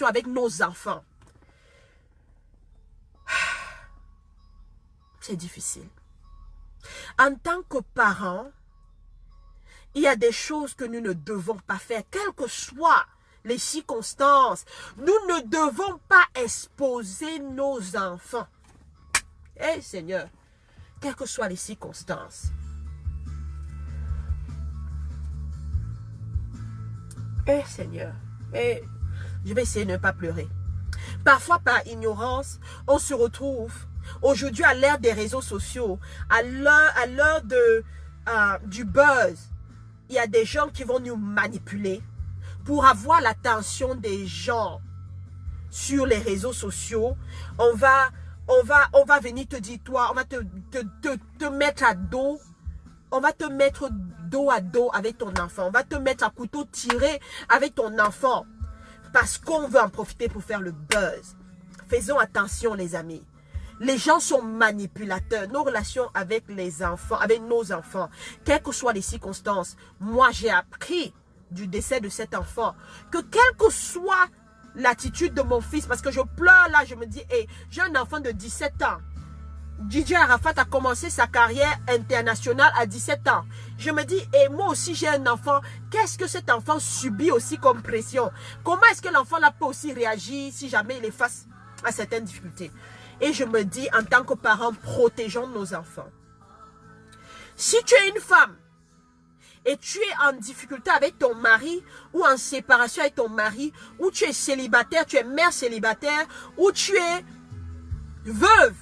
S1: avec nos enfants. C'est difficile. En tant que parents, il y a des choses que nous ne devons pas faire, quelles que soient les circonstances. Nous ne devons pas exposer nos enfants. Eh Seigneur, quelles que soient les circonstances. Eh Seigneur, je vais essayer de ne pas pleurer. Parfois par ignorance, on se retrouve aujourd'hui à l'ère des réseaux sociaux, à l'heure du buzz. Il y a des gens qui vont nous manipuler pour avoir l'attention des gens sur les réseaux sociaux. On va venir te dire, toi, on va te mettre à dos. On va te mettre dos à dos avec ton enfant. On va te mettre à couteau tiré avec ton enfant. Parce qu'on veut en profiter pour faire le buzz. Faisons attention les amis. Les gens sont manipulateurs. Nos relations avec les enfants, avec nos enfants, quelles que soient les circonstances. Moi j'ai appris du décès de cet enfant que quelle que soit l'attitude de mon fils, parce que je pleure là, je me dis, hey, j'ai un enfant de 17 ans. DJ Arafat a commencé sa carrière internationale à 17 ans. Je me dis, et moi aussi j'ai un enfant, qu'est-ce que cet enfant subit aussi comme pression? Comment est-ce que l'enfant là peut aussi réagir si jamais il est face à certaines difficultés? Et je me dis, en tant que parents, protégeons nos enfants. Si tu es une femme et tu es en difficulté avec ton mari ou en séparation avec ton mari, ou tu es célibataire, tu es mère célibataire, ou tu es veuve,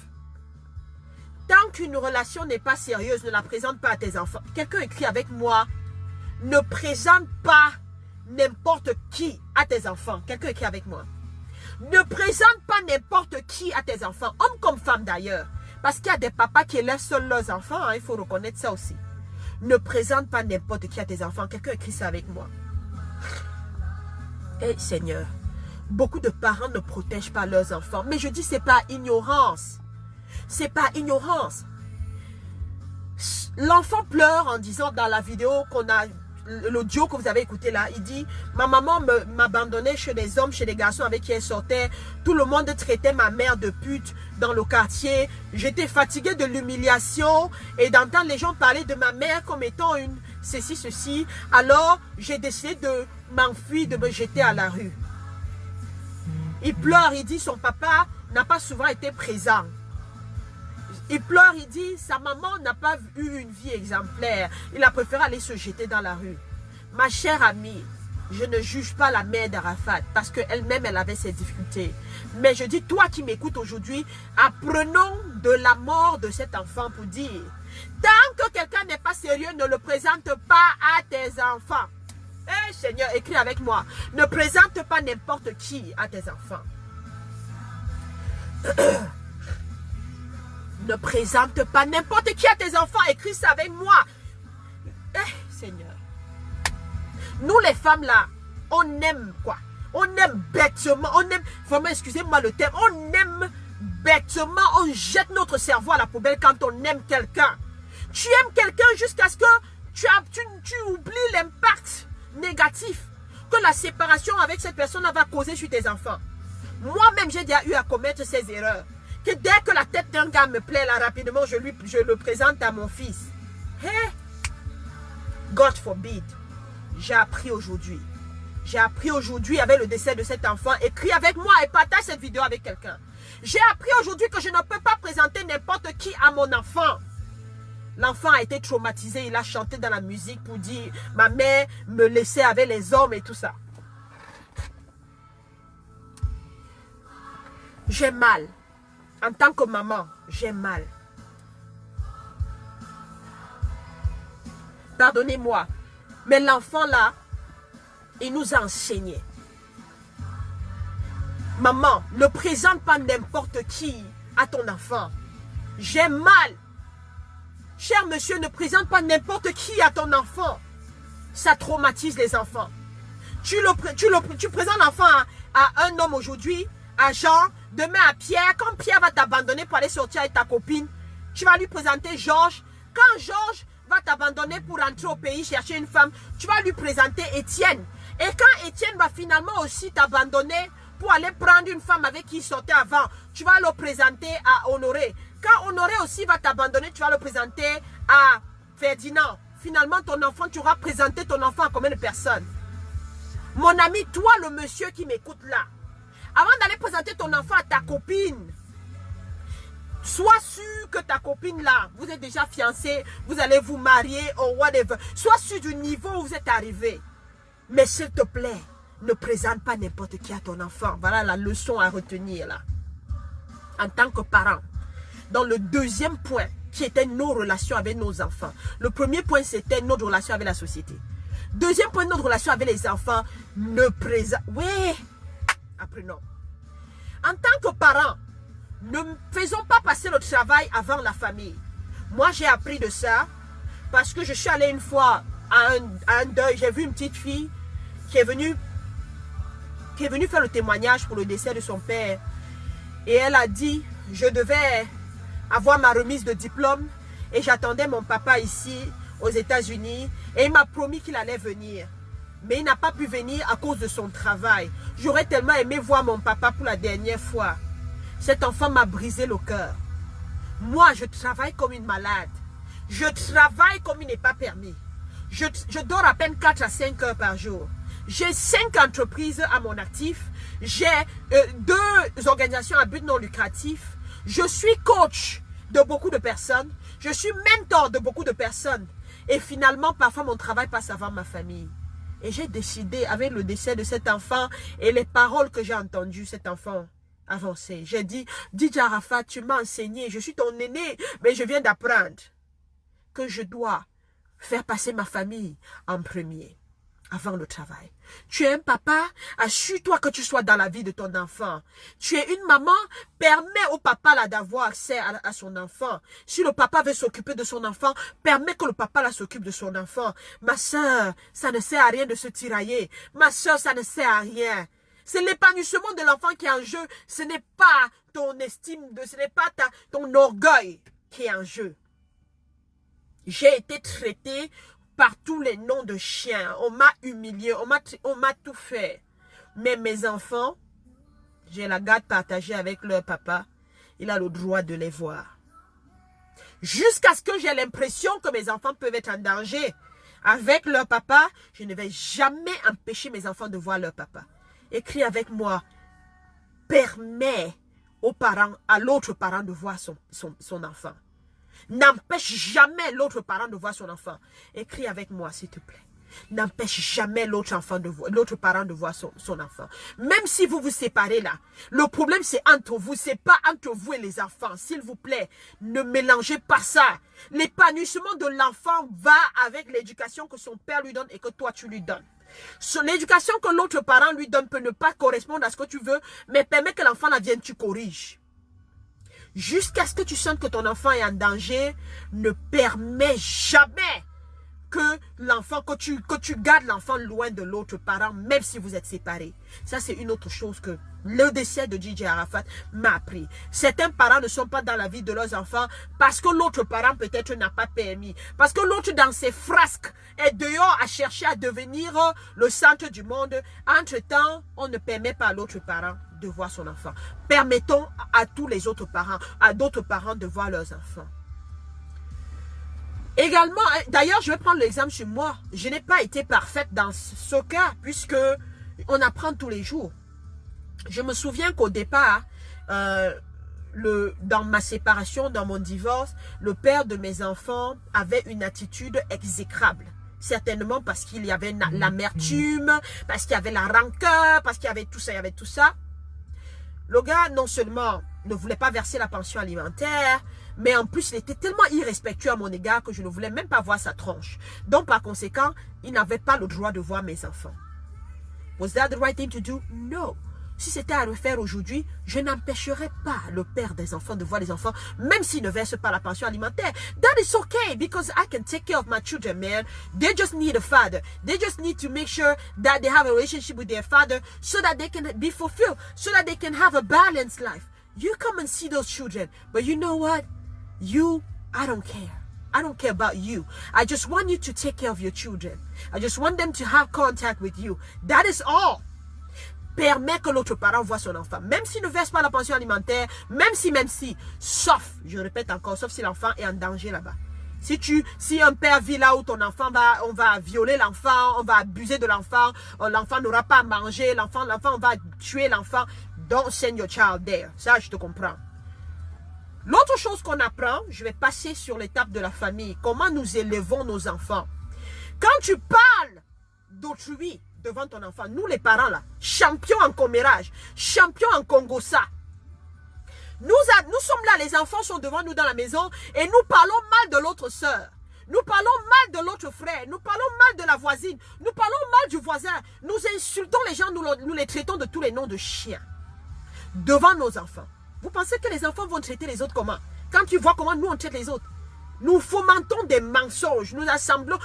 S1: tant qu'une relation n'est pas sérieuse, ne la présente pas à tes enfants. Quelqu'un écrit avec moi, ne présente pas n'importe qui à tes enfants. Quelqu'un écrit avec moi. Ne présente pas n'importe qui à tes enfants, homme comme femme d'ailleurs. Parce qu'il y a des papas qui élèvent seuls leurs enfants, hein, il faut reconnaître ça aussi. Ne présente pas n'importe qui à tes enfants. Quelqu'un écrit ça avec moi. Eh Seigneur, beaucoup de parents ne protègent pas leurs enfants. Mais je dis, c'est pas ignorance. C'est pas ignorance. L'enfant pleure en disant dans la vidéo qu'on a, l'audio que vous avez écouté là, il dit, ma maman m'abandonnait chez les hommes, chez les garçons avec qui elle sortait. Tout le monde traitait ma mère de pute dans le quartier. J'étais fatiguée de l'humiliation et d'entendre les gens parler de ma mère comme étant une ceci. Alors, j'ai décidé de m'enfuir, de me jeter à la rue. Il pleure, il dit, son papa n'a pas souvent été présent. Il pleure, il dit, sa maman n'a pas eu une vie exemplaire. Il a préféré aller se jeter dans la rue. Ma chère amie, je ne juge pas la mère d'Arafat parce qu'elle-même, elle avait ses difficultés. Mais je dis, toi qui m'écoutes aujourd'hui, apprenons de la mort de cet enfant pour dire, tant que quelqu'un n'est pas sérieux, ne le présente pas à tes enfants. Eh Seigneur, écris avec moi. Ne présente pas n'importe qui à tes enfants. Ne présente pas n'importe qui à tes enfants. Écris ça avec moi. Eh, Seigneur. Nous les femmes là, on aime quoi? On aime bêtement. On aime, vraiment excusez-moi le terme, on aime bêtement. On jette notre cerveau à la poubelle quand on aime quelqu'un. Tu aimes quelqu'un jusqu'à ce que tu oublies l'impact négatif que la séparation avec cette personne va causer sur tes enfants. Moi-même, j'ai déjà eu à commettre ces erreurs. Que dès que la tête d'un gars me plaît, là, rapidement, je le présente à mon fils. Hey, God forbid. J'ai appris aujourd'hui. J'ai appris aujourd'hui avec le décès de cet enfant. Écris avec moi et partage cette vidéo avec quelqu'un. J'ai appris aujourd'hui que je ne peux pas présenter n'importe qui à mon enfant. L'enfant a été traumatisé. Il a chanté dans la musique pour dire « Ma mère me laissait avec les hommes et tout ça. » J'ai mal. En tant que maman, j'ai mal. Pardonnez-moi. Mais l'enfant là, il nous a enseigné. Maman, ne présente pas n'importe qui à ton enfant. J'ai mal. Cher monsieur, ne présente pas n'importe qui à ton enfant. Ça traumatise les enfants. Tu présentes l'enfant à un homme aujourd'hui, à Jean, demain à Pierre. Quand Pierre va t'abandonner pour aller sortir avec ta copine, tu vas lui présenter Georges. Quand Georges va t'abandonner pour rentrer au pays chercher une femme, tu vas lui présenter Étienne. Et quand Étienne va finalement aussi t'abandonner pour aller prendre une femme avec qui il sortait avant, tu vas le présenter à Honoré. Quand Honoré aussi va t'abandonner, tu vas le présenter à Ferdinand. Finalement, ton enfant, tu auras présenté ton enfant à combien de personnes? Mon ami, toi le monsieur qui m'écoute là, avant d'aller présenter ton enfant à ta copine, sois sûr que ta copine là, vous êtes déjà fiancé, vous allez vous marier ou whatever. Sois sûr du niveau où vous êtes arrivé. Mais s'il te plaît, ne présente pas n'importe qui à ton enfant. Voilà la leçon à retenir là. En tant que parent. Dans le deuxième point, qui était nos relations avec nos enfants. Le premier point, c'était notre relation avec la société. Deuxième point, notre relation avec les enfants. Ne présente... Oui, apprenons. En tant que parents, ne faisons pas passer le travail avant la famille. Moi, j'ai appris de ça parce que je suis allée une fois à un deuil. J'ai vu une petite fille qui est venue faire le témoignage pour le décès de son père. Et elle a dit, je devais avoir ma remise de diplôme et j'attendais mon papa ici aux États-Unis et il m'a promis qu'il allait venir. Mais il n'a pas pu venir à cause de son travail. J'aurais tellement aimé voir mon papa pour la dernière fois. Cet enfant m'a brisé le cœur. Moi, je travaille comme une malade. Je travaille comme il n'est pas permis. Je dors à peine 4 à 5 heures par jour. J'ai 5 entreprises à mon actif. J'ai 2 organisations à but non lucratif. Je suis coach de beaucoup de personnes. Je suis mentor de beaucoup de personnes. Et finalement, parfois, mon travail passe avant ma famille. Et j'ai décidé, avec le décès de cet enfant et les paroles que j'ai entendues, cet enfant avancé. J'ai dit, Didier Arafat, tu m'as enseigné, je suis ton aîné, mais je viens d'apprendre que je dois faire passer ma famille en premier. avant le travail. Tu es un papa, assure-toi que tu sois dans la vie de ton enfant. Tu es une maman, permets au papa là d'avoir accès à son enfant. Si le papa veut s'occuper de son enfant, permets que le papa là s'occupe de son enfant. Ma soeur, ça ne sert à rien de se tirailler. Ma soeur, ça ne sert à rien. C'est l'épanouissement de l'enfant qui est en jeu. Ce n'est pas ton estime, ce n'est pas ton orgueil qui est en jeu. J'ai été traitée par tous les noms de chiens. On m'a humilié, on m'a tout fait. Mais mes enfants, j'ai la garde partagée avec leur papa. Il a le droit de les voir. Jusqu'à ce que j'ai l'impression que mes enfants peuvent être en danger avec leur papa, je ne vais jamais empêcher mes enfants de voir leur papa. Écris avec moi. Permets aux parents, à l'autre parent de voir son enfant. N'empêche jamais l'autre parent de voir son enfant. Écris avec moi, s'il te plaît. N'empêche jamais l'autre parent de voir son enfant. Même si vous vous séparez là, le problème c'est entre vous, c'est pas entre vous et les enfants. S'il vous plaît, ne mélangez pas ça. L'épanouissement de l'enfant va avec l'éducation que son père lui donne et que toi tu lui donnes. L'éducation que l'autre parent lui donne peut ne pas correspondre à ce que tu veux, mais permet que l'enfant la vienne, tu corriges. Jusqu'à ce que tu sentes que ton enfant est en danger, ne permets jamais que tu gardes l'enfant loin de l'autre parent, même si vous êtes séparés. Ça, c'est une autre chose que le décès de DJ Arafat m'a appris. Certains parents ne sont pas dans la vie de leurs enfants parce que l'autre parent peut-être n'a pas permis. Parce que l'autre dans ses frasques est dehors à chercher à devenir le centre du monde. Entre-temps, on ne permet pas à l'autre parent de voir son enfant. Permettons à tous les autres parents, à d'autres parents de voir leurs enfants. Également, d'ailleurs, je vais prendre l'exemple sur moi. Je n'ai pas été parfaite dans ce cas, puisque on apprend tous les jours. Je me souviens qu'au départ, dans ma séparation, dans mon divorce, le père de mes enfants avait une attitude exécrable. Certainement parce qu'il y avait l'amertume, parce qu'il y avait la rancœur, parce qu'il y avait tout ça, Le gars, non seulement ne voulait pas verser la pension alimentaire, mais en plus, il était tellement irrespectueux à mon égard que je ne voulais même pas voir sa tronche. Donc, par conséquent, il n'avait pas le droit de voir mes enfants. Was that the right thing to do? No. Si c'était à refaire aujourd'hui, je n'empêcherais pas le père des enfants de voir les enfants, même s'il ne verse pas la pension alimentaire. That is okay, because I can take care of my children, man. They just need a father. They just need to make sure that they have a relationship with their father so that they can be fulfilled, so that they can have a balanced life. You come and see those children, but you know what? I don't care. I don't care about you. I just want you to take care of your children. I just want them to have contact with you. That is all. Permet que l'autre parent voit son enfant. Même s'il ne verse pas la pension alimentaire, même si, sauf, je répète encore, sauf si l'enfant est en danger là-bas. Si un père vit là où ton enfant on va violer l'enfant, on va abuser de l'enfant n'aura pas à manger, on va tuer l'enfant, don't send your child there. Ça, je te comprends. L'autre chose qu'on apprend, je vais passer sur l'étape de la famille. Comment nous élevons nos enfants. Quand tu parles d'autrui devant ton enfant, nous les parents là, champions en commérage, champions en congossa. Nous sommes là, les enfants sont devant nous dans la maison et nous parlons mal de l'autre soeur. Nous parlons mal de l'autre frère. Nous parlons mal de la voisine. Nous parlons mal du voisin. Nous insultons les gens, nous les traitons de tous les noms de chiens. Devant nos enfants. Vous pensez que les enfants vont traiter les autres comment? Quand tu vois comment nous on traite les autres. Nous fomentons des mensonges. Nous rassemblons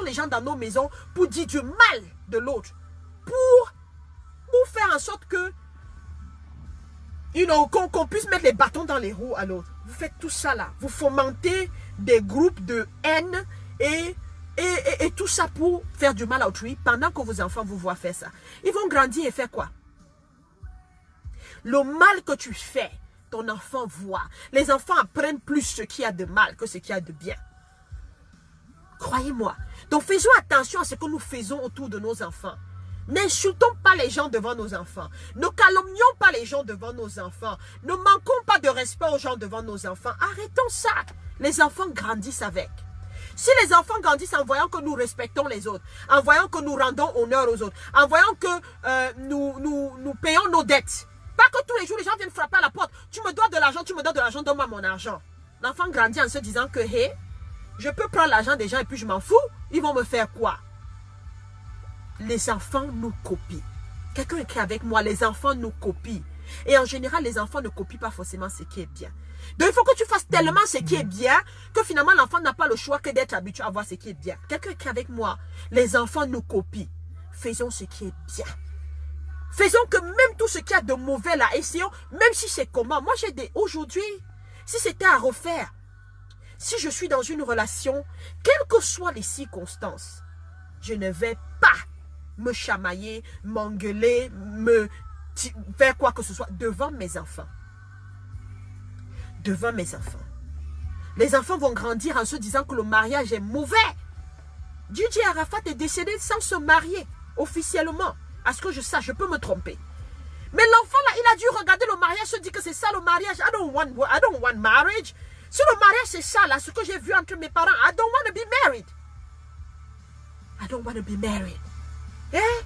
S1: les gens dans nos maisons pour dire du mal de l'autre. Pour faire en sorte que qu'on puisse mettre les bâtons dans les roues à l'autre. Vous faites tout ça là. Vous fomentez des groupes de haine et tout ça pour faire du mal à autrui pendant que vos enfants vous voient faire ça. Ils vont grandir et faire quoi? Le mal que tu fais, ton enfant voit. Les enfants apprennent plus ce qu'il y a de mal que ce qu'il y a de bien. Croyez-moi. Donc faisons attention à ce que nous faisons autour de nos enfants. N'insultons pas les gens devant nos enfants. Ne calomnions pas les gens devant nos enfants. Ne manquons pas de respect aux gens devant nos enfants. Arrêtons ça. Les enfants grandissent avec. Si les enfants grandissent en voyant que nous respectons les autres, en voyant que nous rendons honneur aux autres, en voyant que nous payons nos dettes, pas que tous les jours les gens viennent frapper à la porte. Tu me dois de l'argent, donne-moi mon argent. L'enfant grandit en se disant que, hey, je peux prendre l'argent des gens et puis je m'en fous. Ils vont me faire quoi?
S5: les enfants nous copient. Quelqu'un écrit avec moi, les enfants nous copient. Et en général, les enfants ne copient pas forcément ce qui est bien. Donc, il faut que tu fasses tellement ce qui est bien que finalement, l'enfant n'a pas le choix que d'être habitué à voir ce qui est bien. Quelqu'un écrit avec moi, les enfants nous copient. Faisons ce qui est bien. Faisons que même tout ce qu'il y a de mauvais là, essayons, même si c'est comment. Moi, j'ai des... Aujourd'hui, si c'était à refaire, si je suis dans une relation, quelles que soient les circonstances, je ne vais pas me chamailler, m'engueuler, me faire quoi que ce soit devant mes enfants. Devant mes enfants. Les enfants vont grandir en se disant que le mariage est mauvais. DJ Arafat est décédé sans se marier officiellement. À ce que je sache, je peux me tromper. Mais l'enfant là, il a dû regarder le mariage, se dire que c'est ça le mariage. I don't want marriage. Si le mariage c'est ça là, ce que j'ai vu entre mes parents, I don't want to be married. I don't want to be married. Eh?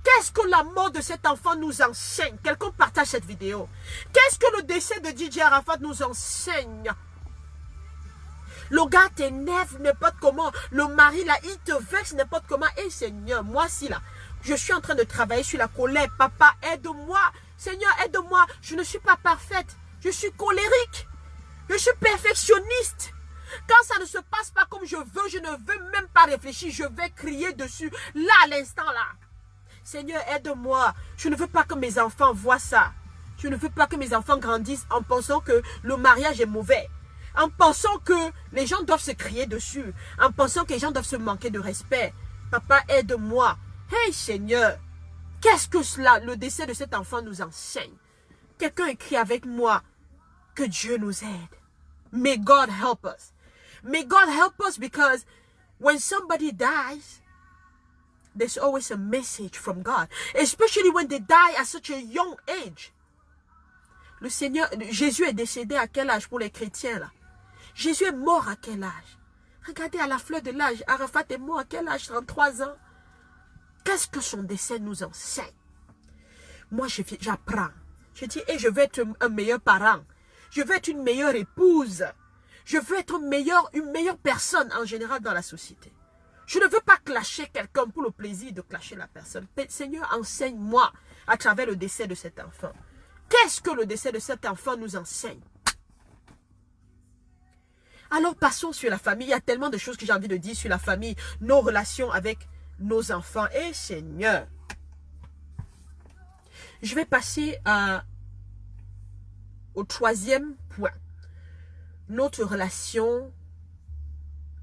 S5: Qu'est-ce que la mort de cet enfant nous enseigne? Quelqu'un partage cette vidéo. Qu'est-ce que le décès de DJ Arafat nous enseigne? Le gars t'énerve n'importe comment. Le mari là, il te vexe n'importe comment. Eh Seigneur, moi si là, je suis en train de travailler sur la colère. Papa, aide-moi. Seigneur, aide-moi. Je ne suis pas parfaite. Je suis colérique. Je suis perfectionniste. Quand ça ne se passe pas comme je veux, je ne veux même pas réfléchir. Je vais crier dessus. Là, à l'instant là. Seigneur, aide-moi. Je ne veux pas que mes enfants voient ça. Je ne veux pas que mes enfants grandissent en pensant que le mariage est mauvais. En pensant que les gens doivent se crier dessus. En pensant que les gens doivent se manquer de respect. Papa, aide-moi. Hey Seigneur, qu'est-ce que cela, le décès de cet enfant nous enseigne? Quelqu'un écrit avec moi que Dieu nous aide. May God help us. May God help us because when somebody dies, there's always a message from God. Especially when they die at such a young age. Le Seigneur, Jésus est décédé à quel âge pour les chrétiens là? Jésus est mort à quel âge? Regardez à la fleur de l'âge. Arafat est mort à quel âge? 33 ans. Qu'est-ce que son décès nous enseigne? Moi, j'apprends. Je dis, je veux être un meilleur parent. Je veux être une meilleure épouse. Je veux être une meilleure personne en général dans la société. Je ne veux pas clasher quelqu'un pour le plaisir de clasher la personne. Seigneur, enseigne-moi à travers le décès de cet enfant. Qu'est-ce que le décès de cet enfant nous enseigne? Alors, passons sur la famille. Il y a tellement de choses que j'ai envie de dire sur la famille, nos relations avec nos enfants. Et Seigneur, je vais passer au troisième point. Notre relation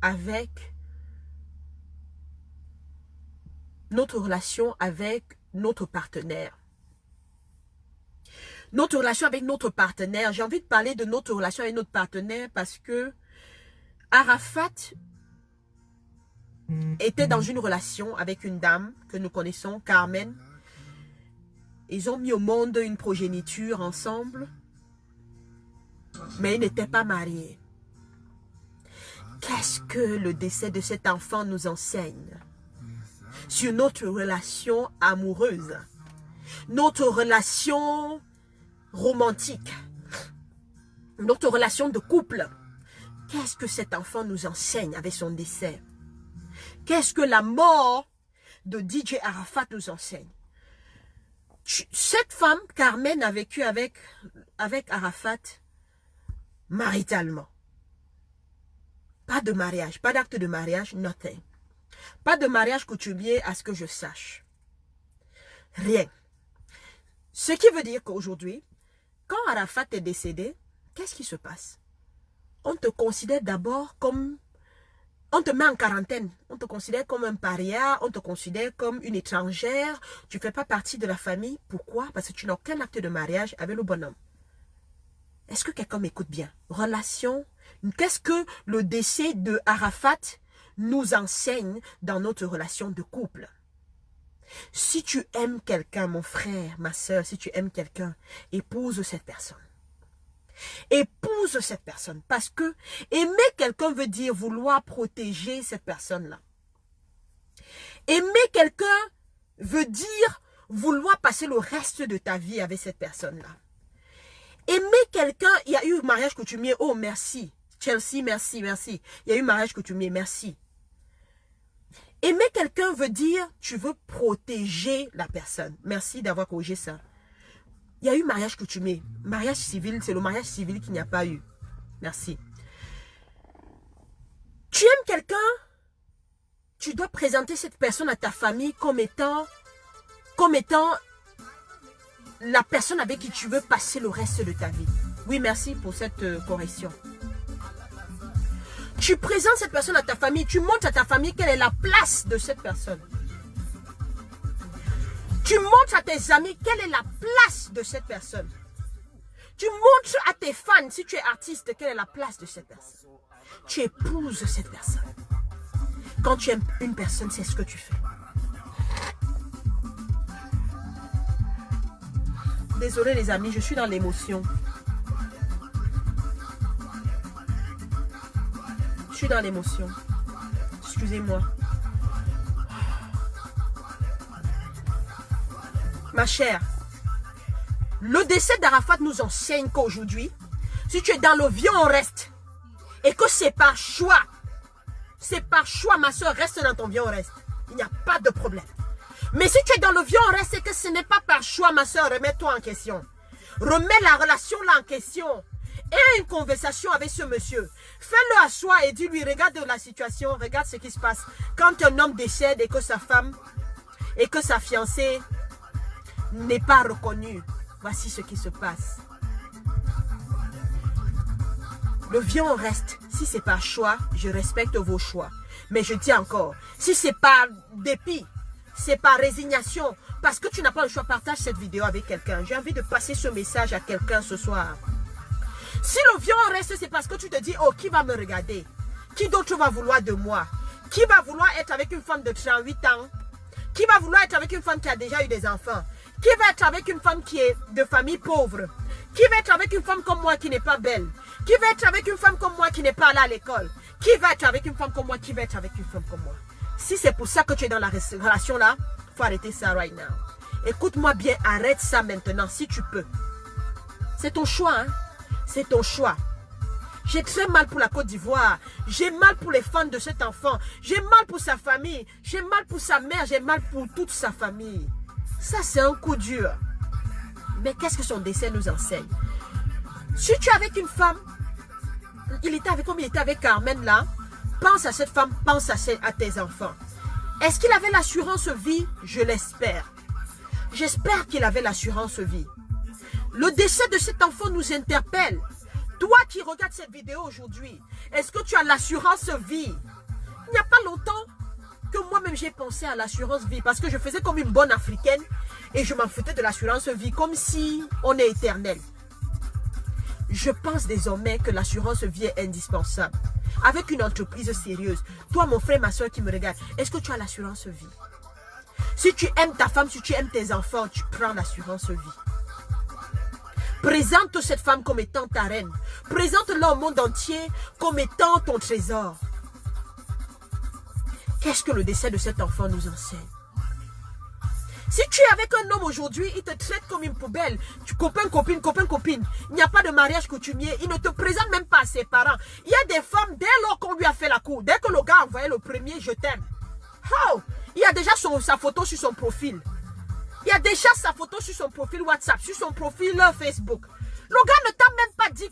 S5: avec notre partenaire. Notre relation avec notre partenaire. J'ai envie de parler de notre relation avec notre partenaire parce que Arafat était dans une relation avec une dame que nous connaissons, Carmen. Ils ont mis au monde une progéniture ensemble, mais ils n'étaient pas mariés. Qu'est-ce que le décès de cet enfant nous enseigne sur notre relation amoureuse, notre relation romantique, notre relation de couple? Qu'est-ce que cet enfant nous enseigne avec son décès? Qu'est-ce que la mort de DJ Arafat nous enseigne? Cette femme, Carmen, a vécu avec Arafat maritalement. Pas de mariage, pas d'acte de mariage, nothing. Pas de mariage coutumier à ce que je sache. Rien. Ce qui veut dire qu'aujourd'hui, quand Arafat est décédé, qu'est-ce qui se passe? On te considère d'abord comme... On te met en quarantaine. On te considère comme un paria. On te considère comme une étrangère. Tu ne fais pas partie de la famille. Pourquoi? Parce que tu n'as aucun acte de mariage avec le bonhomme. Est-ce que quelqu'un m'écoute bien? Relation. Qu'est-ce que le décès de Arafat nous enseigne dans notre relation de couple? Si tu aimes quelqu'un, mon frère, ma soeur, si tu aimes quelqu'un, épouse cette personne. Épouse cette personne. Parce que aimer quelqu'un veut dire vouloir protéger cette personne-là. Aimer quelqu'un veut dire vouloir passer le reste de ta vie avec cette personne-là. Aimer quelqu'un, il y a eu mariage coutumier, oh merci. Chelsea, merci, merci. Il y a eu mariage coutumier, merci. Aimer quelqu'un veut dire, tu veux protéger la personne. Merci d'avoir corrigé ça. Il y a eu mariage coutumier. Mariage civil, c'est le mariage civil qu'il n'y a pas eu. Merci. Tu aimes quelqu'un, tu dois présenter cette personne à ta famille comme étant la personne avec qui tu veux passer le reste de ta vie. Oui, merci pour cette correction. Tu présentes cette personne à ta famille, tu montres à ta famille quelle est la place de cette personne. Tu montres à tes amis quelle est la place de cette personne. Tu montres à tes fans, si tu es artiste, quelle est la place de cette personne. Tu épouses cette personne. Quand tu aimes une personne, c'est ce que tu fais. Désolé les amis, je suis dans l'émotion. Je suis dans l'émotion. Excusez-moi. Ma chère, le décès d'Arafat nous enseigne qu'aujourd'hui, si tu es dans le vieux, on reste. Et que c'est par choix. C'est par choix, ma soeur, reste dans ton vieux, on reste. Il n'y a pas de problème. Mais si tu es dans le vieux, on reste et que ce n'est pas par choix, ma soeur, remets-toi en question. Remets la relation là en question. Et une conversation avec ce monsieur. Fais-le à soi et dis-lui, regarde la situation, regarde ce qui se passe. Quand un homme décède et que sa femme et que sa fiancée n'est pas reconnue, voici ce qui se passe. Le vieux, on reste. Si c'est par choix, je respecte vos choix. Mais je dis encore, si c'est par dépit, c'est par résignation, parce que tu n'as pas le choix, partage cette vidéo avec quelqu'un. J'ai envie de passer ce message à quelqu'un ce soir. Si le vieux on reste, c'est parce que tu te dis, oh, qui va me regarder? Qui d'autre va vouloir de moi? Qui va vouloir être avec une femme de 38 ans? Qui va vouloir être avec une femme qui a déjà eu des enfants? Qui va être avec une femme qui est de famille pauvre? Qui va être avec une femme comme moi qui n'est pas belle? Qui va être avec une femme comme moi qui n'est pas allée à l'école? Qui va être avec une femme comme moi? Qui va être avec une femme comme moi? Si c'est pour ça que tu es dans la relation là, il faut arrêter ça right now. Écoute-moi bien, arrête ça maintenant si tu peux. C'est ton choix, hein? C'est ton choix. J'ai très mal pour la Côte d'Ivoire. J'ai mal pour les fans de cet enfant. J'ai mal pour sa famille. J'ai mal pour sa mère. J'ai mal pour toute sa famille. Ça, c'est un coup dur. Mais qu'est-ce que son décès nous enseigne? Si tu es avec une femme, il était avec, comme il était avec Carmen là, pense à cette femme, pense à tes enfants. Est-ce qu'il avait l'assurance vie? Je l'espère. J'espère qu'il avait l'assurance vie. Le décès de cet enfant nous interpelle. Toi qui regardes cette vidéo aujourd'hui, est-ce que tu as l'assurance vie? Il n'y a pas longtemps que moi-même j'ai pensé à l'assurance vie parce que je faisais comme une bonne africaine et je m'en foutais de l'assurance vie comme si on est éternel. Je pense désormais que l'assurance vie est indispensable. Avec une entreprise sérieuse, toi mon frère, ma soeur qui me regarde, est-ce que tu as l'assurance vie? Si tu aimes ta femme, si tu aimes tes enfants, tu prends l'assurance vie. Présente cette femme comme étant ta reine. Présente-la au monde entier comme étant ton trésor. Qu'est-ce que le décès de cet enfant nous enseigne? Si tu es avec un homme aujourd'hui, il te traite comme une poubelle. Tu copain, copine, copain, copine. Il n'y a pas de mariage coutumier. Il ne te présente même pas à ses parents. Il y a des femmes, dès lors qu'on lui a fait la cour, dès que le gars a envoyé le premier, je t'aime. Oh, il y a déjà sa photo sur son profil. Il y a déjà sa photo sur son profil WhatsApp, sur son profil Facebook. Le gars ne t'a même pas dit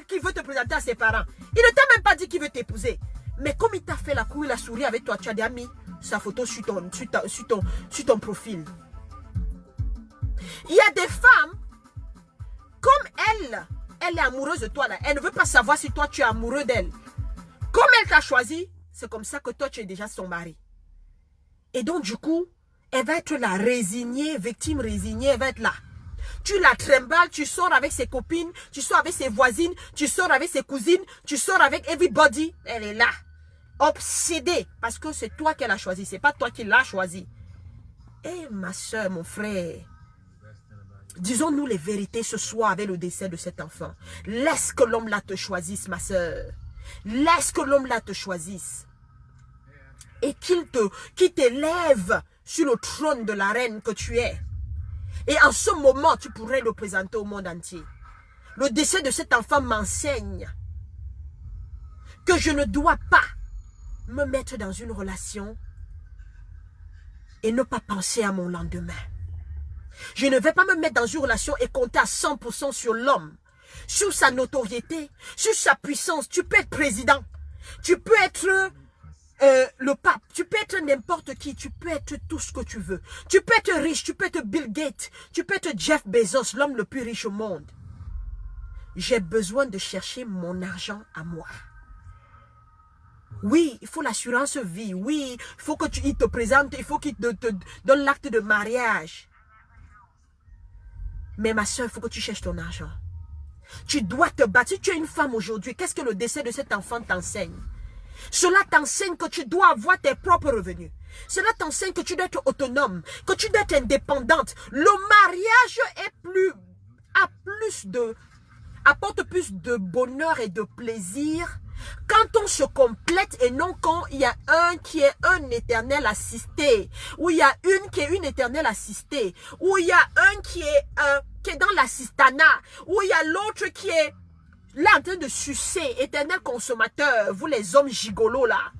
S5: qu'il veut te présenter à ses parents. Il ne t'a même pas dit qu'il veut t'épouser. Mais comme il t'a fait la cour, il a souri avec toi, tu as déjà mis sa photo sur ton profil. Il y a des femmes, comme elle est amoureuse de toi, là, elle ne veut pas savoir si toi tu es amoureux d'elle. Comme elle t'a choisi, c'est comme ça que toi tu es déjà son mari. Et donc du coup, elle va être là, résignée, victime résignée, elle va être là. Tu la trimbales, tu sors avec ses copines, tu sors avec ses voisines, tu sors avec ses cousines, tu sors avec everybody. Elle est là, obsédée, parce que c'est toi qu'elle a choisi, c'est pas toi qui l'as choisi. Eh ma soeur, mon frère, disons-nous les vérités ce soir avec le décès de cet enfant. Laisse que l'homme là te choisisse, ma soeur. Laisse que l'homme là te choisisse. Et qu'il t'élève sur le trône de la reine que tu es. Et en ce moment, tu pourrais le présenter au monde entier. Le décès de cet enfant m'enseigne que je ne dois pas me mettre dans une relation et ne pas penser à mon lendemain. Je ne vais pas me mettre dans une relation et compter à 100% sur l'homme, sur sa notoriété, sur sa puissance. Tu peux être président, tu peux être le pape, tu peux être n'importe qui, tu peux être tout ce que tu veux. Tu peux être riche, tu peux être Bill Gates, tu peux être Jeff Bezos, l'homme le plus riche au monde. J'ai besoin de chercher mon argent à moi. Oui, il faut l'assurance vie. Oui, il faut que il te présente, il faut qu'il te donne l'acte de mariage. Mais ma soeur, il faut que tu cherches ton argent. Tu dois te battre. Si tu es une femme aujourd'hui, qu'est-ce que le décès de cet enfant t'enseigne? Cela t'enseigne que tu dois avoir tes propres revenus. Cela t'enseigne que tu dois être autonome, que tu dois être indépendante. Le mariage apporte plus de bonheur et de plaisir quand on se complète et non quand il y a un qui est un éternel assisté, ou il y a une qui est une éternelle assistée, ou il y a un qui est dans l'assistanat, ou il y a l'autre qui est là en train de sucer, éternel consommateur, vous les hommes gigolos là.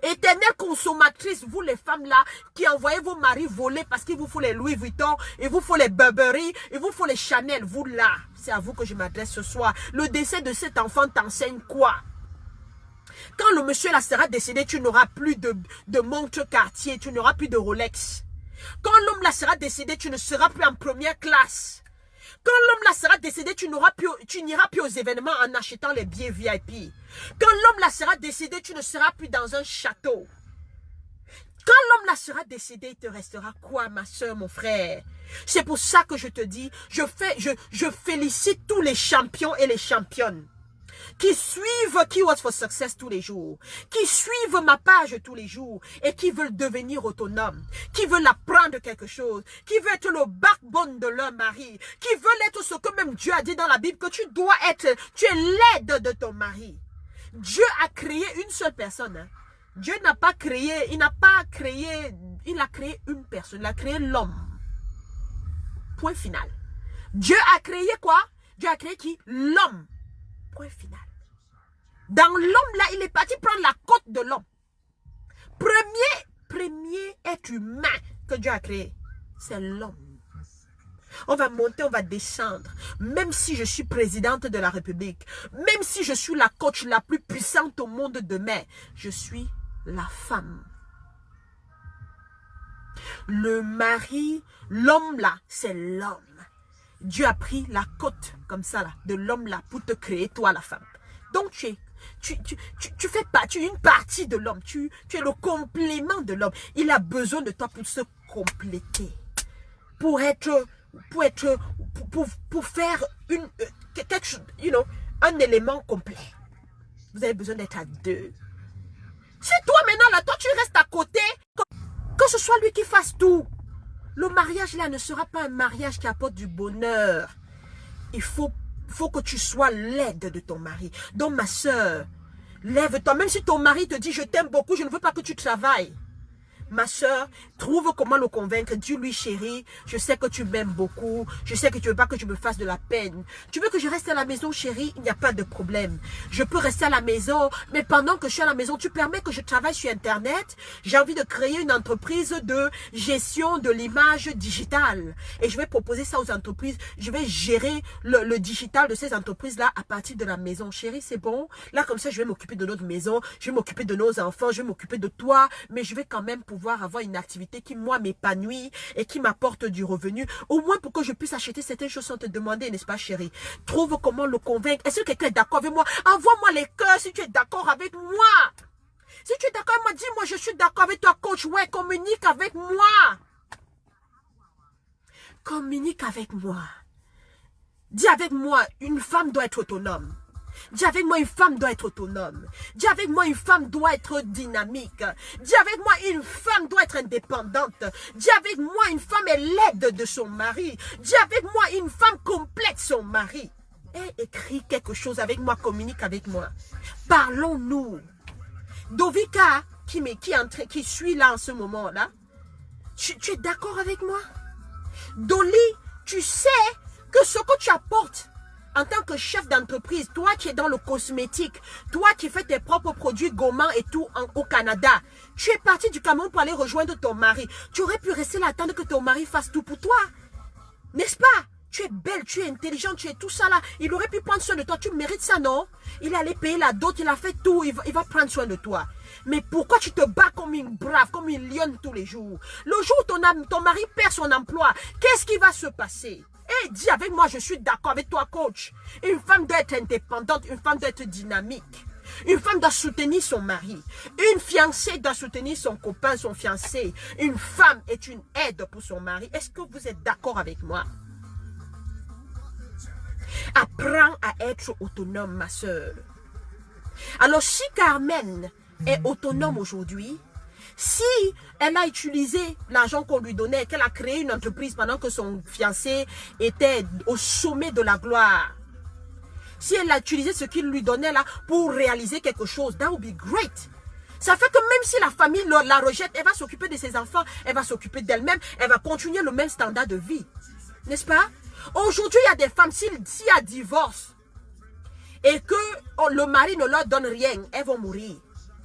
S5: Éternelle consommatrice, vous les femmes là, qui envoyez vos maris voler parce qu'il vous faut les Louis Vuitton, il vous faut les Burberry, il vous faut les Chanel, vous là. C'est à vous que je m'adresse ce soir. Le décès de cet enfant t'enseigne quoi? Quand le monsieur là sera décédé, tu n'auras plus de montre Cartier, tu n'auras plus de Rolex. Quand l'homme là sera décédé, tu ne seras plus en première classe. Quand l'homme là sera décédé, tu n'iras plus aux événements en achetant les billets VIP. Quand l'homme là sera décédé, tu ne seras plus dans un château. Quand l'homme là sera décédé, il te restera quoi, ma soeur, mon frère? C'est pour ça que je te dis, je félicite tous les champions et les championnes qui suivent Keywords for Success tous les jours, qui suivent ma page tous les jours et qui veulent devenir autonomes, qui veulent apprendre quelque chose, qui veulent être le backbone de leur mari, qui veulent être ce que même Dieu a dit dans la Bible, que tu dois être, tu es l'aide de ton mari. Dieu a créé une seule personne. Hein. Dieu n'a pas créé, il a créé une personne, il a créé l'homme. Point final. Dieu a créé quoi? Dieu a créé qui? L'homme. Point final. Dans l'homme là, il est parti prendre la côte de l'homme. Premier être humain que Dieu a créé, c'est l'homme. On va monter, on va descendre. Même si je suis présidente de la République, même si je suis la coach la plus puissante au monde demain, je suis la femme. Le mari, l'homme là, c'est l'homme. Dieu a pris la côte comme ça là, de l'homme là pour te créer toi la femme. Donc tu fais partie, une partie de l'homme. Tu es le complément de l'homme. Il a besoin de toi pour se compléter. Pour faire quelque chose, un élément complet. Vous avez besoin d'être à deux. C'est toi maintenant là, toi tu restes à côté. Que ce soit lui qui fasse tout. Le mariage là ne sera pas un mariage qui apporte du bonheur. Il faut que tu sois l'aide de ton mari. Donc ma soeur, lève-toi. Même si ton mari te dit je t'aime beaucoup, je ne veux pas que tu travailles. Ma soeur, trouve comment le convaincre. Dis-lui, chérie, je sais que tu m'aimes beaucoup. Je sais que tu ne veux pas que je me fasse de la peine. Tu veux que je reste à la maison, chérie? Il n'y a pas de problème. Je peux rester à la maison, mais pendant que je suis à la maison, tu permets que je travaille sur Internet. J'ai envie de créer une entreprise de gestion de l'image digitale. Et je vais proposer ça aux entreprises. Je vais gérer le digital de ces entreprises-là à partir de la maison. Chérie, c'est bon? Là, comme ça, je vais m'occuper de notre maison. Je vais m'occuper de nos enfants. Je vais m'occuper de toi. Mais je vais quand même pouvoir avoir une activité qui, moi, m'épanouit et qui m'apporte du revenu. Au moins pour que je puisse acheter certaines choses sans te demander, n'est-ce pas, chérie? Trouve comment le convaincre. Est-ce que quelqu'un est d'accord avec moi? Envoie-moi les cœurs si tu es d'accord avec moi. Si tu es d'accord avec moi, dis-moi, je suis d'accord avec toi, coach. Ouais, communique avec moi. Communique avec moi. Dis avec moi, une femme doit être autonome. Dis avec moi, une femme doit être autonome. Dis avec moi, une femme doit être dynamique. Dis avec moi, une femme doit être indépendante. Dis avec moi, une femme est l'aide de son mari. Dis avec moi, une femme complète son mari. Et écris quelque chose avec moi, communique avec moi. Parlons-nous. Dovika, qui suit là en ce moment-là, tu es d'accord avec moi? Dolly, tu sais que ce que tu apportes En tant que chef d'entreprise, toi qui es dans le cosmétique, toi qui fais tes propres produits gourmands et tout au Canada, tu es parti du Cameroun pour aller rejoindre ton mari. Tu aurais pu rester là, attendre que ton mari fasse tout pour toi. N'est-ce pas? Tu es belle, tu es intelligente, tu es tout ça là. Il aurait pu prendre soin de toi. Tu mérites ça, non? Il est allé payer la dot, il a fait tout. Il va prendre soin de toi. Mais pourquoi tu te bats comme une brave, comme une lionne tous les jours? Le jour où ton mari perd son emploi, qu'est-ce qui va se passer? Eh, dis avec moi, je suis d'accord avec toi, coach. Une femme doit être indépendante, une femme doit être dynamique. Une femme doit soutenir son mari. Une fiancée doit soutenir son copain, son fiancé. Une femme est une aide pour son mari. Est-ce que vous êtes d'accord avec moi? Apprends à être autonome, ma soeur. Alors, si Carmen est autonome aujourd'hui, si elle a utilisé l'argent qu'on lui donnait, qu'elle a créé une entreprise pendant que son fiancé était au sommet de la gloire, si elle a utilisé ce qu'il lui donnait là pour réaliser quelque chose, that would be great. Ça fait que même si la famille la rejette, elle va s'occuper de ses enfants, elle va s'occuper d'elle-même, elle va continuer le même standard de vie. N'est-ce pas? Aujourd'hui, il y a des femmes, s'il y a divorce et que le mari ne leur donne rien, elles vont mourir.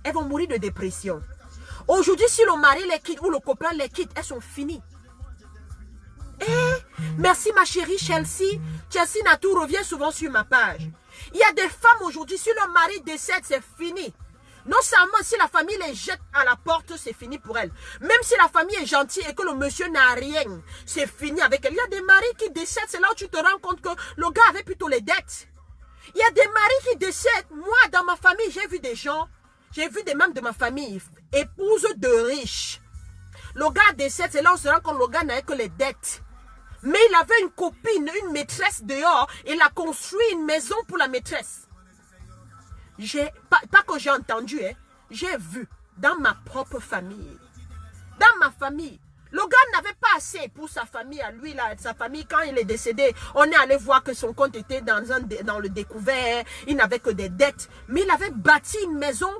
S5: Elles vont mourir de dépression. Aujourd'hui, si le mari les quitte ou le copain les quitte, elles sont finies. Merci ma chérie Chelsea. Chelsea Natou revient souvent sur ma page. Il y a des femmes aujourd'hui, si leur mari décède, c'est fini. Non seulement si la famille les jette à la porte, c'est fini pour elle. Même si la famille est gentille et que le monsieur n'a rien, c'est fini avec elle. Il y a des maris qui décèdent, c'est là où tu te rends compte que le gars avait plutôt les dettes. Il y a des maris qui décèdent. Moi, dans ma famille, j'ai vu des gens, j'ai vu des membres de ma famille, épouses de riches. Le gars décède, c'est là où on se rend compte que le gars n'avait que les dettes. Mais il avait une copine, une maîtresse dehors. Il a construit une maison pour la maîtresse. Pas que j'ai entendu, hein, j'ai vu dans ma propre famille. Dans ma famille. Le gars n'avait pas assez pour sa famille, à lui, là, sa famille, quand il est décédé, on est allé voir que son compte était dans le découvert, il n'avait que des dettes, mais il avait bâti une maison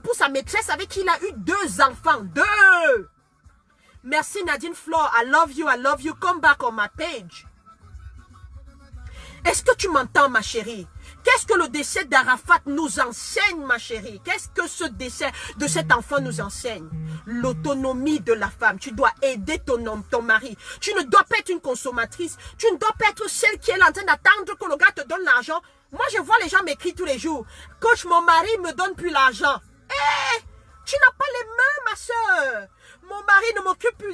S5: pour sa maîtresse avec qui il a eu 2 enfants, 2. Merci Nadine Flore, I love you, come back on my page. Est-ce que tu m'entends, ma chérie? Qu'est-ce que le décès d'Arafat nous enseigne, ma chérie? Qu'est-ce que ce décès de cet enfant nous enseigne? L'autonomie de la femme. Tu dois aider ton mari. Tu ne dois pas être une consommatrice. Tu ne dois pas être celle qui est en train d'attendre que le gars te donne l'argent. Moi, je vois les gens m'écrire tous les jours. Coach, mon mari me donne plus l'argent. Tu n'as pas les mains, ma soeur. Mon mari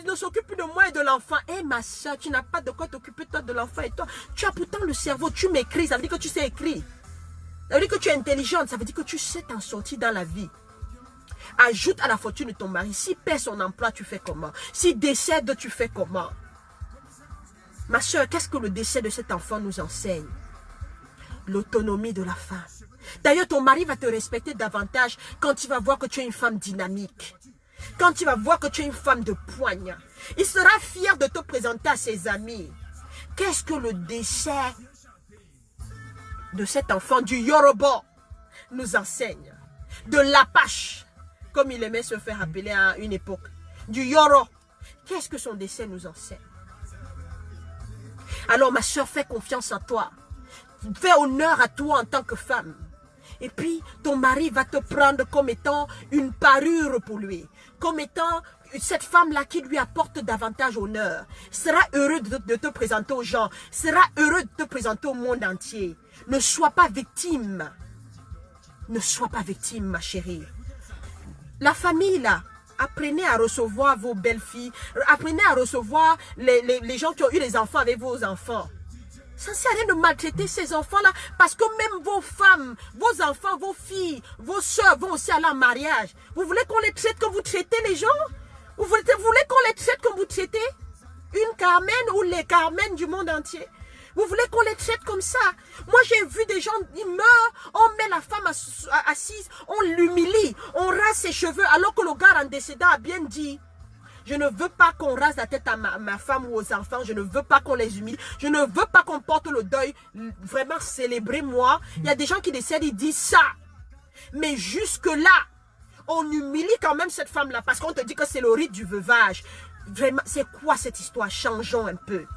S5: ne s'occupe plus de moi et de l'enfant. Ma soeur, tu n'as pas de quoi t'occuper toi de l'enfant et toi. Tu as pourtant le cerveau, tu m'écris, ça veut dire que tu sais écrire. Ça veut dire que tu es intelligente, ça veut dire que tu sais t'en sortir dans la vie. Ajoute à la fortune de ton mari. S'il perd son emploi, tu fais comment? S'il décède, tu fais comment? Ma soeur, qu'est-ce que le décès de cet enfant nous enseigne? L'autonomie de la femme. D'ailleurs, ton mari va te respecter davantage quand il va voir que tu es une femme dynamique. Quand il va voir que tu es une femme de poigne. Il sera fier de te présenter à ses amis. Qu'est-ce que le décès de cet enfant du Yoruba nous enseigne? De l'Apache, comme il aimait se faire appeler à une époque. Du Yoro. Qu'est-ce que son décès nous enseigne? Alors ma soeur, fais confiance en toi. Fais honneur à toi en tant que femme. Et puis, ton mari va te prendre comme étant une parure pour lui. Comme étant cette femme-là qui lui apporte davantage honneur. Sera heureux de te présenter aux gens. Sera heureux de te présenter au monde entier. Ne sois pas victime. Ne sois pas victime, ma chérie. La famille, là, apprenez à recevoir vos belles-filles. Apprenez à recevoir les gens qui ont eu les enfants avec vos enfants. Ça ne sert à rien de maltraiter ces enfants-là, parce que même vos femmes, vos enfants, vos filles, vos soeurs vont aussi aller en mariage. Vous voulez qu'on les traite comme vous traitez les gens? Vous voulez qu'on les traite comme vous traitez une Carmen ou les Carmen du monde entier? Vous voulez qu'on les traite comme ça? Moi, j'ai vu des gens, ils meurent, on met la femme assise, on l'humilie, on rase ses cheveux, alors que le gars en décédant a bien dit: je ne veux pas qu'on rase la tête à ma femme ou aux enfants. Je ne veux pas qu'on les humilie. Je ne veux pas qu'on porte le deuil. Vraiment, célébrez-moi. Il y a des gens qui décèdent, ils disent ça. Mais jusque-là, on humilie quand même cette femme-là. Parce qu'on te dit que c'est le rite du veuvage. Vraiment, c'est quoi cette histoire? Changeons un peu.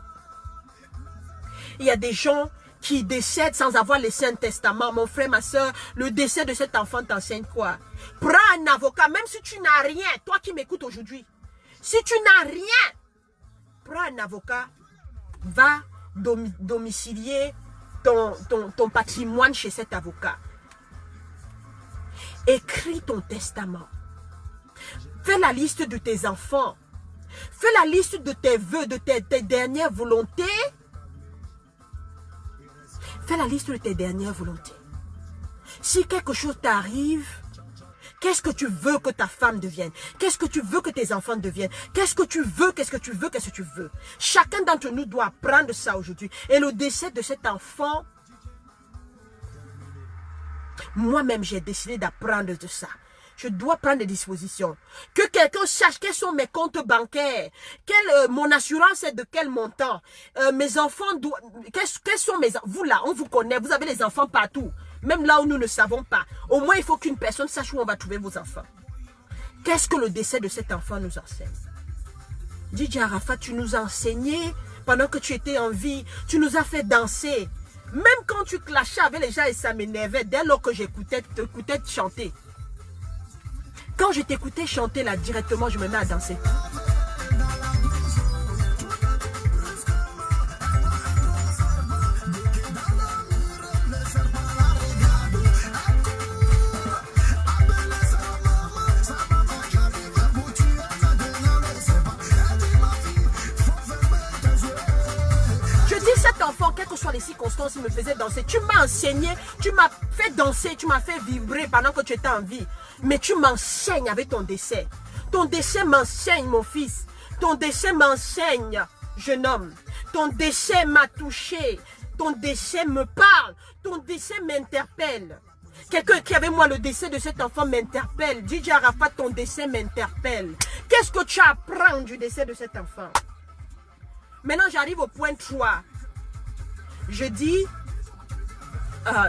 S5: Il y a des gens qui décède sans avoir laissé un testament. Mon frère, ma soeur, le décès de cet enfant t'enseigne quoi? Prends un avocat, même si tu n'as rien, toi qui m'écoutes aujourd'hui. Si tu n'as rien, prends un avocat, va domicilier ton patrimoine chez cet avocat. Écris ton testament. Fais la liste de tes enfants. Fais la liste de tes vœux, de tes dernières volontés. Fais la liste de tes dernières volontés. Si quelque chose t'arrive, qu'est-ce que tu veux que ta femme devienne? Qu'est-ce que tu veux que tes enfants deviennent? Qu'est-ce que tu veux? Qu'est-ce que tu veux? Qu'est-ce que tu veux? Chacun d'entre nous doit apprendre ça aujourd'hui. Et le décès de cet enfant, moi-même, j'ai décidé d'apprendre de ça. Je dois prendre des dispositions. Que quelqu'un sache quels sont mes comptes bancaires. Mon assurance est de quel montant. Mes enfants, quels sont mes enfants. Vous là, on vous connaît. Vous avez les enfants partout. Même là où nous ne savons pas. Au moins, il faut qu'une personne sache où on va trouver vos enfants. Qu'est-ce que le décès de cet enfant nous enseigne? DJ Arafat, tu nous as enseigné pendant que tu étais en vie. Tu nous as fait danser. Même quand tu clashais avec les gens et ça m'énervait. Dès lors que t'écoutais chanter. Quand je t'écoutais chanter là directement, je me mets à danser. Je dis cet enfant, quelles que soient les circonstances, il me faisait danser. Tu m'as enseigné, tu m'as fait danser, tu m'as fait vibrer pendant que tu étais en vie. Mais tu m'enseignes avec ton décès. Ton décès m'enseigne, mon fils. Ton décès m'enseigne, jeune homme. Ton décès m'a touché. Ton décès me parle. Ton décès m'interpelle. Quelqu'un qui avait moi le décès de cet enfant m'interpelle. DJ Arafat, ton décès m'interpelle. Qu'est-ce que tu apprends du décès de cet enfant? Maintenant, j'arrive au point 3. Je dis...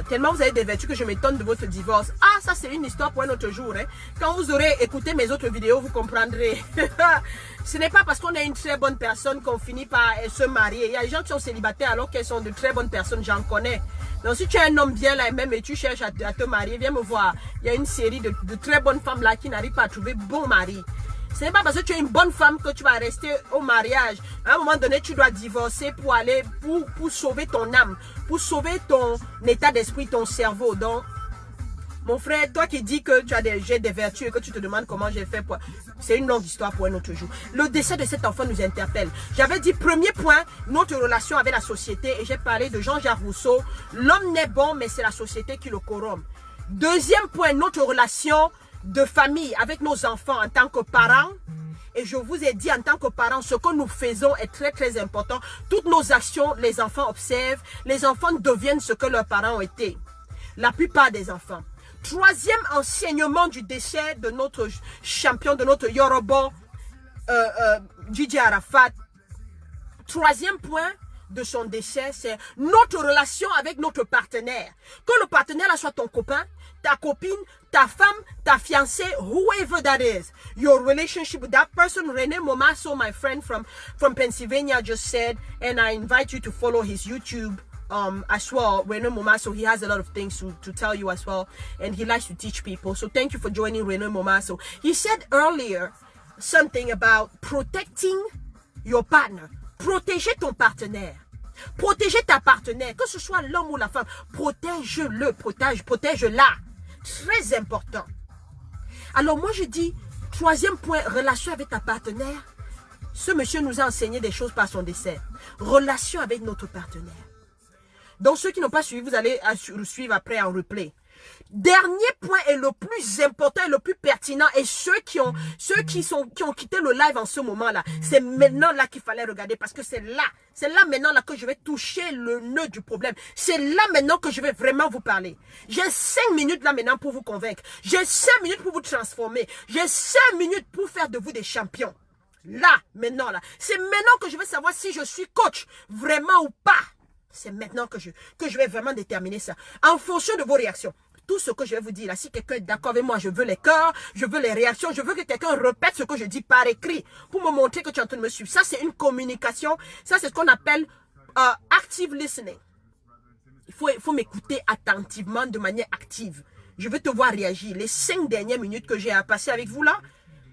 S5: tellement vous avez des vertus que je m'étonne de votre divorce. Ah, ça c'est une histoire pour un autre jour. Hein. Quand vous aurez écouté mes autres vidéos, vous comprendrez. Ce n'est pas parce qu'on est une très bonne personne qu'on finit par se marier. Il y a des gens qui sont célibataires alors qu'elles sont de très bonnes personnes, j'en connais. Donc si tu es un homme bien là même et tu cherches à te marier, viens me voir. Il y a une série de très bonnes femmes là qui n'arrivent pas à trouver bon mari. Ce n'est pas parce que tu es une bonne femme que tu vas rester au mariage. À un moment donné, tu dois divorcer pour aller, pour sauver ton âme, pour sauver ton état d'esprit, ton cerveau. Donc, mon frère, toi qui dis que tu as j'ai des vertus et que tu te demandes comment j'ai fait pour... C'est une longue histoire pour un autre jour. Le décès de cet enfant nous interpelle. J'avais dit, premier point, notre relation avec la société. Et j'ai parlé de Jean-Jacques Rousseau. L'homme n'est bon, mais c'est la société qui le corrompt. Deuxième point, notre relation de famille avec nos enfants en tant que parents. Et je vous ai dit en tant que parents, ce que nous faisons est très très important. Toutes nos actions, les enfants observent. Les enfants deviennent ce que leurs parents ont été. La plupart des enfants. Troisième enseignement du décès de notre champion, de notre Yoruba, DJ Arafat. Troisième point de son décès, c'est notre relation avec notre partenaire. Que le partenaire là soit ton copain, ta copine, ta femme, ta fiancée, whoever that is. Your relationship with that person. René Momaso, my friend from Pennsylvania, just said, and I invite you to follow his YouTube as well. René Momaso, he has a lot of things to tell you as well, and he likes to teach people. So thank you for joining René Momaso. He said earlier something about protecting your partner. Protéger ton partenaire. Protéger ta partenaire, que ce soit l'homme ou la femme, protège-le, protège-la. Très important. Alors moi je dis, troisième point, relation avec ta partenaire. Ce monsieur nous a enseigné des choses par son décès. Relation avec notre partenaire. Donc ceux qui n'ont pas suivi, vous allez suivre après en replay. Dernier point et le plus important et le plus pertinent, et ceux qui ont quitté le live en ce moment-là, c'est maintenant là qu'il fallait regarder, parce que c'est là maintenant là que je vais toucher le nœud du problème. C'est là maintenant que je vais vraiment vous parler. J'ai 5 minutes là maintenant pour vous convaincre. J'ai 5 minutes pour vous transformer. J'ai 5 minutes pour faire de vous des champions. Là, maintenant là. C'est maintenant que je vais savoir si je suis coach vraiment ou pas. C'est maintenant que je vais vraiment déterminer ça. En fonction de vos réactions. Tout ce que je vais vous dire là, si quelqu'un est d'accord avec moi, je veux les cœurs, je veux les réactions, je veux que quelqu'un répète ce que je dis par écrit pour me montrer que tu es en train de me suivre. Ça, c'est une communication. Ça, c'est ce qu'on appelle active listening. faut m'écouter attentivement, de manière active. Je veux te voir réagir. Les 5 dernières minutes que j'ai à passer avec vous là,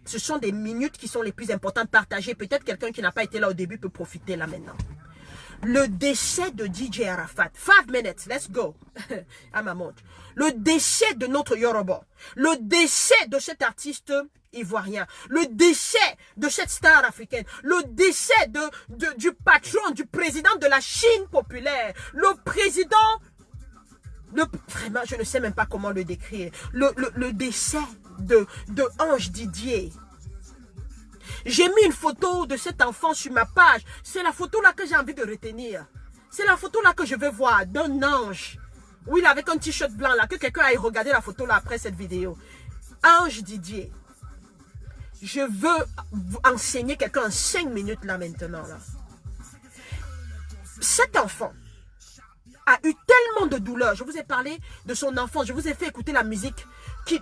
S5: ce sont des minutes qui sont les plus importantes. Partagées. Peut-être quelqu'un qui n'a pas été là au début peut profiter là maintenant. Le décès de DJ Arafat. 5 minutes, let's go. À ma montre. Le décès de notre Yoruba. Le décès de cet artiste ivoirien. Le décès de cette star africaine. Le décès du patron, du président de la Chine populaire. Le président... Vraiment, je ne sais même pas comment le décrire. Le décès de Ange Didier. J'ai mis une photo de cet enfant sur ma page. C'est la photo là que j'ai envie de retenir. C'est la photo là que je veux voir d'un ange. Oui, avec un t-shirt blanc là. Que quelqu'un aille regarder la photo là après cette vidéo. Ange Didier. Je veux enseigner quelqu'un en 5 minutes là maintenant. Là. Cet enfant a eu tellement de douleur. Je vous ai parlé de son enfance. Je vous ai fait écouter la musique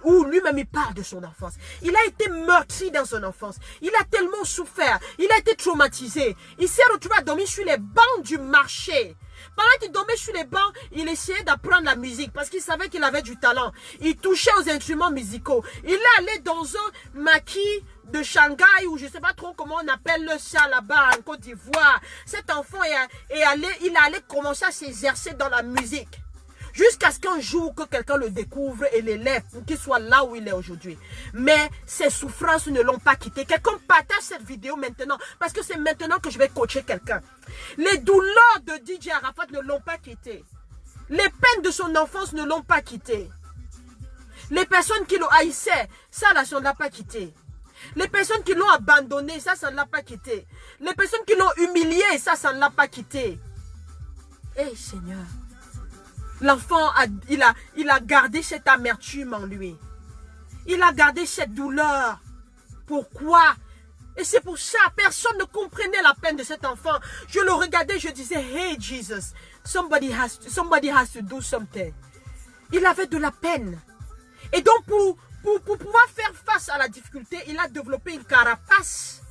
S5: où lui-même il parle de son enfance. Il a été meurtri dans son enfance. Il a tellement souffert. Il a été traumatisé. Il s'est retrouvé à dormir sur les bancs du marché. Pendant qu'il dormait sur les bancs, il essayait d'apprendre la musique parce qu'il savait qu'il avait du talent. Il touchait aux instruments musicaux. Il est allé dans un maquis de Shanghai ou je ne sais pas trop comment on appelle ça là-bas en Côte d'Ivoire. Cet enfant il allait commencer à s'exercer dans la musique. Jusqu'à ce qu'un jour que quelqu'un le découvre et l'élève pour qu'il soit là où il est aujourd'hui. Mais ses souffrances ne l'ont pas quitté. Quelqu'un partage cette vidéo maintenant parce que c'est maintenant que je vais coacher quelqu'un. Les douleurs de DJ Arafat ne l'ont pas quitté. Les peines de son enfance ne l'ont pas quitté. Les personnes qui le haïssaient, ça là, ça ne l'a pas quitté. Les personnes qui l'ont abandonné, ça ne l'a pas quitté. Les personnes qui l'ont humilié, ça ne l'a pas quitté. Eh Seigneur. L'enfant, il a gardé cette amertume en lui. Il a gardé cette douleur. Pourquoi? Et c'est pour ça, personne ne comprenait la peine de cet enfant. Je le regardais, je disais, hey Jesus, somebody has to do something. Il avait de la peine. Et donc, pour pouvoir faire face à la difficulté, il a développé une carapace.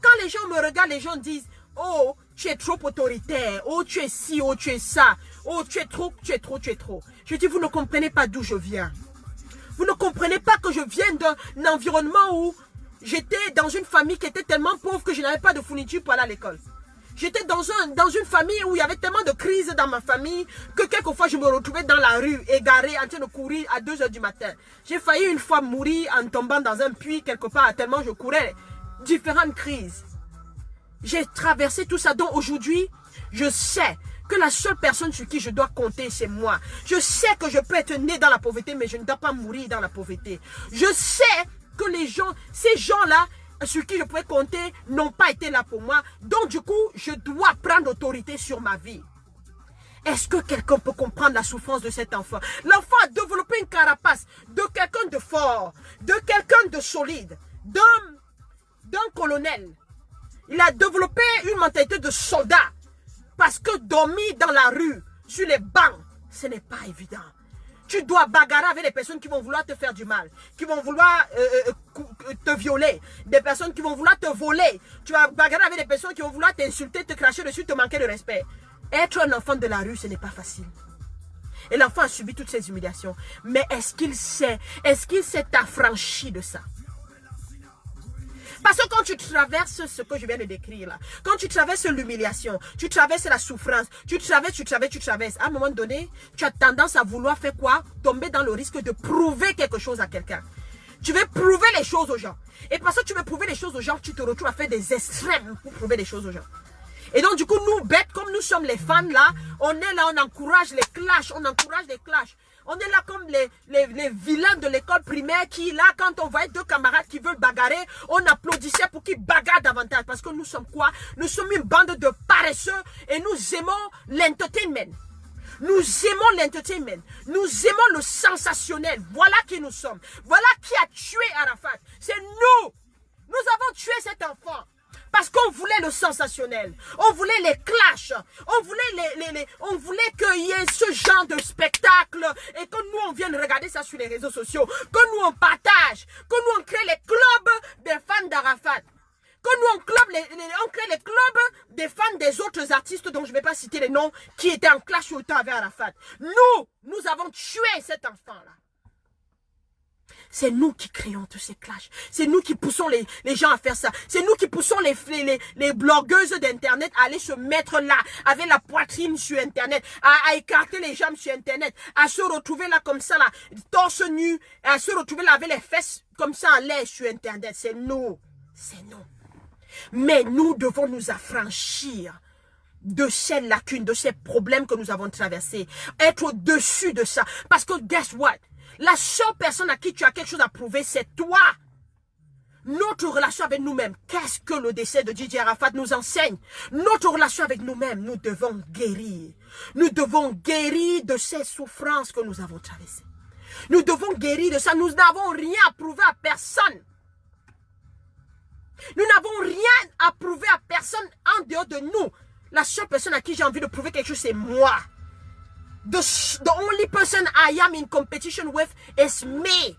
S5: Quand les gens me regardent, les gens disent, oh, tu es trop autoritaire, oh, tu es ci, oh, tu es ça, oh, tu es trop. Je dis, vous ne comprenez pas d'où je viens. Vous ne comprenez pas que je viens d'un environnement où j'étais dans une famille qui était tellement pauvre que je n'avais pas de fourniture pour aller à l'école. J'étais dans une famille où il y avait tellement de crises dans ma famille que quelquefois je me retrouvais dans la rue, égarée, en train de courir à 2 h du matin. J'ai failli une fois mourir en tombant dans un puits quelque part tellement je courais. Différentes crises. J'ai traversé tout ça. Donc aujourd'hui, je sais que la seule personne sur qui je dois compter, c'est moi. Je sais que je peux être né dans la pauvreté, mais je ne dois pas mourir dans la pauvreté. Je sais que ces gens-là, sur qui je pouvais compter, n'ont pas été là pour moi. Donc du coup, je dois prendre autorité sur ma vie. Est-ce que quelqu'un peut comprendre la souffrance de cet enfant? L'enfant a développé une carapace de quelqu'un de fort, de quelqu'un de solide, d'un colonel. Il a développé une mentalité de soldat. Parce que dormir dans la rue, sur les bancs, ce n'est pas évident. Tu dois bagarrer avec des personnes qui vont vouloir te faire du mal, qui vont vouloir te violer, des personnes qui vont vouloir te voler. Tu vas bagarrer avec des personnes qui vont vouloir t'insulter, te cracher dessus, te manquer de respect. Être un enfant de la rue, ce n'est pas facile. Et l'enfant a subi toutes ces humiliations. Mais est-ce qu'il s'est affranchi de ça? Parce que quand tu traverses ce que je viens de décrire là, quand tu traverses l'humiliation, tu traverses la souffrance, tu traverses, à un moment donné, tu as tendance à vouloir faire quoi? Tomber dans le risque de prouver quelque chose à quelqu'un. Tu veux prouver les choses aux gens. Et parce que tu veux prouver les choses aux gens, tu te retrouves à faire des extrêmes pour prouver les choses aux gens. Et donc du coup, nous, bêtes, comme nous sommes les fans là, on est là, on encourage les clashs, On est là comme les vilains de l'école primaire qui, là, quand on voit 2 camarades qui veulent bagarrer, on applaudissait pour qu'ils bagarrent davantage. Parce que nous sommes quoi? Nous sommes une bande de paresseux et nous aimons l'entertainment. Nous aimons l'entertainment. Nous aimons le sensationnel. Voilà qui nous sommes. Voilà qui a tué Arafat. C'est nous. Nous avons tué cet enfant. Parce qu'on voulait le sensationnel. On voulait les clashs. On voulait qu'il y ait ce genre de spectacle. Et que nous, on vienne regarder ça sur les réseaux sociaux. Que nous, on partage. Que nous, on crée les clubs des fans d'Arafat. Que nous, on crée les clubs des fans des autres artistes dont je ne vais pas citer les noms qui étaient en clash tout le temps avec Arafat. Nous avons tué cet enfant-là. C'est nous qui créons tous ces clashs. C'est nous qui poussons les gens à faire ça. C'est nous qui poussons les blogueuses d'Internet à aller se mettre là, avec la poitrine sur Internet, à écarter les jambes sur Internet, à se retrouver là comme ça, là, torse nu, à se retrouver là avec les fesses comme ça en l'air sur Internet. C'est nous. C'est nous. Mais nous devons nous affranchir de ces lacunes, de ces problèmes que nous avons traversés. Être au-dessus de ça. Parce que, guess what? La seule personne à qui tu as quelque chose à prouver, c'est toi. Notre relation avec nous-mêmes, qu'est-ce que le décès de DJ Arafat nous enseigne? Notre relation avec nous-mêmes, nous devons guérir. Nous devons guérir de ces souffrances que nous avons traversées. Nous devons guérir de ça. Nous n'avons rien à prouver à personne. Nous n'avons rien à prouver à personne en dehors de nous. La seule personne à qui j'ai envie de prouver quelque chose, c'est moi. The only person I am in competition with is me.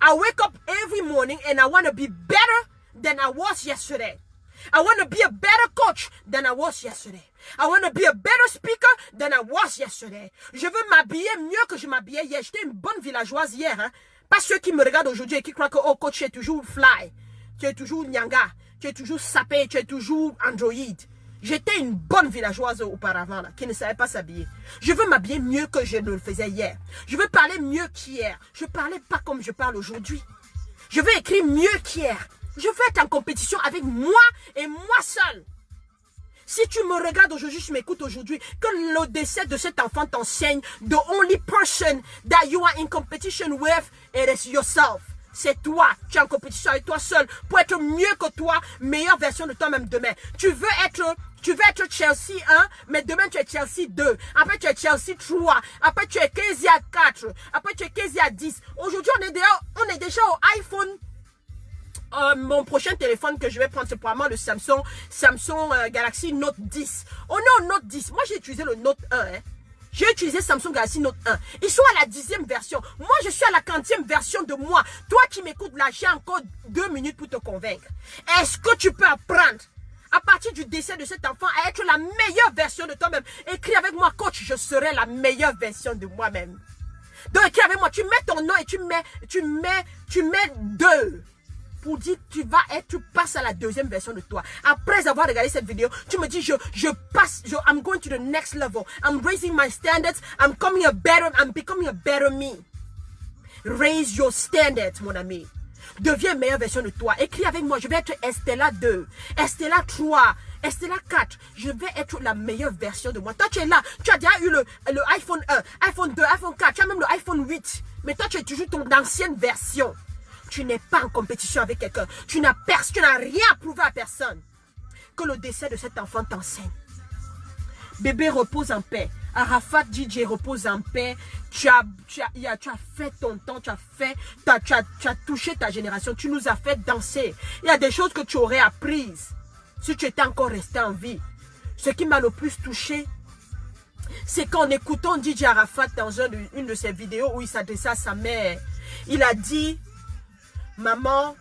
S5: I wake up every morning and I want to be better than I was yesterday. I want to be a better coach than I was yesterday. I want to be a better speaker than I was yesterday. Je veux m'habiller mieux que je m'habillais hier. J'étais une bonne villageoise hier. Hein? Pas ceux qui me regardent aujourd'hui et qui croient que, oh coach, tu es toujours fly. Tu es toujours nyanga. Tu es toujours sapé. Tu es toujours android. J'étais une bonne villageoise auparavant, là, qui ne savait pas s'habiller. Je veux m'habiller mieux que je ne le faisais hier. Je veux parler mieux qu'hier. Je ne parlais pas comme je parle aujourd'hui. Je veux écrire mieux qu'hier. Je veux être en compétition avec moi et moi seul. Si tu me regardes aujourd'hui, tu m'écoutes aujourd'hui, que le décès de cet enfant t'enseigne, the only person that you are in competition with, it is yourself. C'est toi. Tu es en compétition avec toi seul pour être mieux que toi, meilleure version de toi-même demain. Tu veux être Chelsea 1, mais demain tu es Chelsea 2. Après tu es Chelsea 3. Après tu es Kezia 4. Après tu es Kezia 10. Aujourd'hui on est déjà au iPhone. Mon prochain téléphone que je vais prendre, c'est probablement le Samsung Galaxy Note 10. On est au Note 10. Moi j'ai utilisé le Note 1. Hein. J'ai utilisé Samsung Galaxy Note 1. Ils sont à la 10e version. Moi, je suis à la 40e version de moi. Toi qui m'écoutes là, j'ai encore 2 minutes pour te convaincre. Est-ce que tu peux apprendre, à partir du décès de cet enfant, à être la meilleure version de toi-même? Écris avec moi, coach, je serai la meilleure version de moi-même. Donc, écris avec moi. Tu mets ton nom et tu mets 2. Pour dire tu passes à la 2e version de toi. Après avoir regardé cette vidéo, tu me dis I'm going to the next level. I'm raising my standards. I'm becoming a better me. Raise your standards, mon ami. Deviens une meilleure version de toi. Écris avec moi, je vais être Estella 2, Estella 3, Estella 4. Je vais être la meilleure version de moi. Toi, tu es là. Tu as déjà eu le iPhone 1, iPhone 2, iPhone 4. Tu as même le iPhone 8. Mais toi, tu es toujours ton ancienne version. Tu n'es pas en compétition avec quelqu'un. Tu n'as rien à prouver à personne. Que le décès de cet enfant t'enseigne. Bébé, repose en paix. Arafat DJ, repose en paix. Tu as fait ton temps. Tu as touché ta génération. Tu nous as fait danser. Il y a des choses que tu aurais apprises si tu étais encore resté en vie. Ce qui m'a le plus touché, c'est qu'en écoutant DJ Arafat dans une de ses vidéos où il s'adressait à sa mère, il a dit: maman,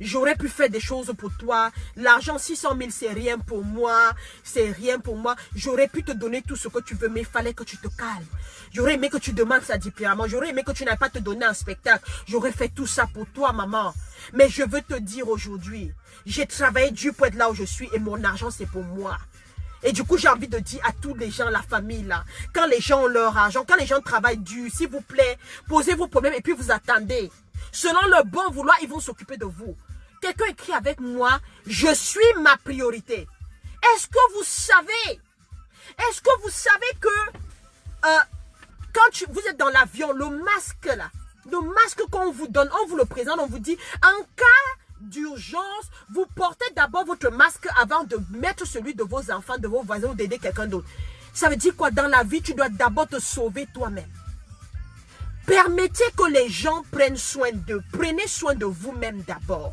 S5: j'aurais pu faire des choses pour toi. L'argent 600 000, c'est rien pour moi. C'est rien pour moi. J'aurais pu te donner tout ce que tu veux, mais il fallait que tu te calmes. J'aurais aimé que tu demandes ça différemment. J'aurais aimé que tu n'aies pas te donner un spectacle. J'aurais fait tout ça pour toi, maman. Mais je veux te dire aujourd'hui, j'ai travaillé dur pour être là où je suis et mon argent, c'est pour moi. Et du coup, j'ai envie de dire à tous les gens, la famille là, quand les gens ont leur argent, quand les gens travaillent dur, s'il vous plaît, posez vos problèmes et puis vous attendez. Selon leur bon vouloir, ils vont s'occuper de vous. Quelqu'un écrit avec moi, je suis ma priorité. Est-ce que vous savez que quand vous êtes dans l'avion, le masque là, le masque qu'on vous donne, on vous le présente, on vous dit, en cas d'urgence, vous portez d'abord votre masque avant de mettre celui de vos enfants, de vos voisins ou d'aider quelqu'un d'autre. Ça veut dire quoi? Dans la vie, tu dois d'abord te sauver toi-même. Permettez que les gens prennent soin d'eux. Prenez soin de vous-même d'abord.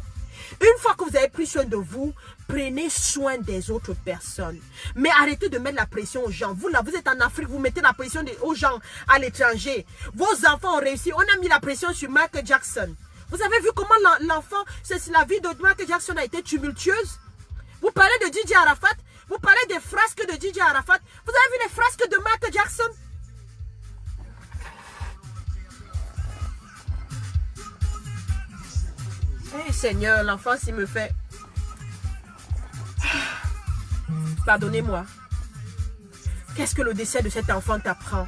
S5: Une fois que vous avez pris soin de vous, prenez soin des autres personnes. Mais arrêtez de mettre la pression aux gens. Vous là, vous êtes en Afrique, vous mettez la pression aux gens à l'étranger. Vos enfants ont réussi. On a mis la pression sur Michael Jackson. Vous avez vu comment l'enfant, la vie de Michael Jackson a été tumultueuse? Vous parlez de DJ Arafat, vous parlez des frasques de DJ Arafat. Vous avez vu les frasques de Michael Jackson? Eh Seigneur, l'enfance, il me fait... Pardonnez-moi. Qu'est-ce que le décès de cet enfant t'apprend?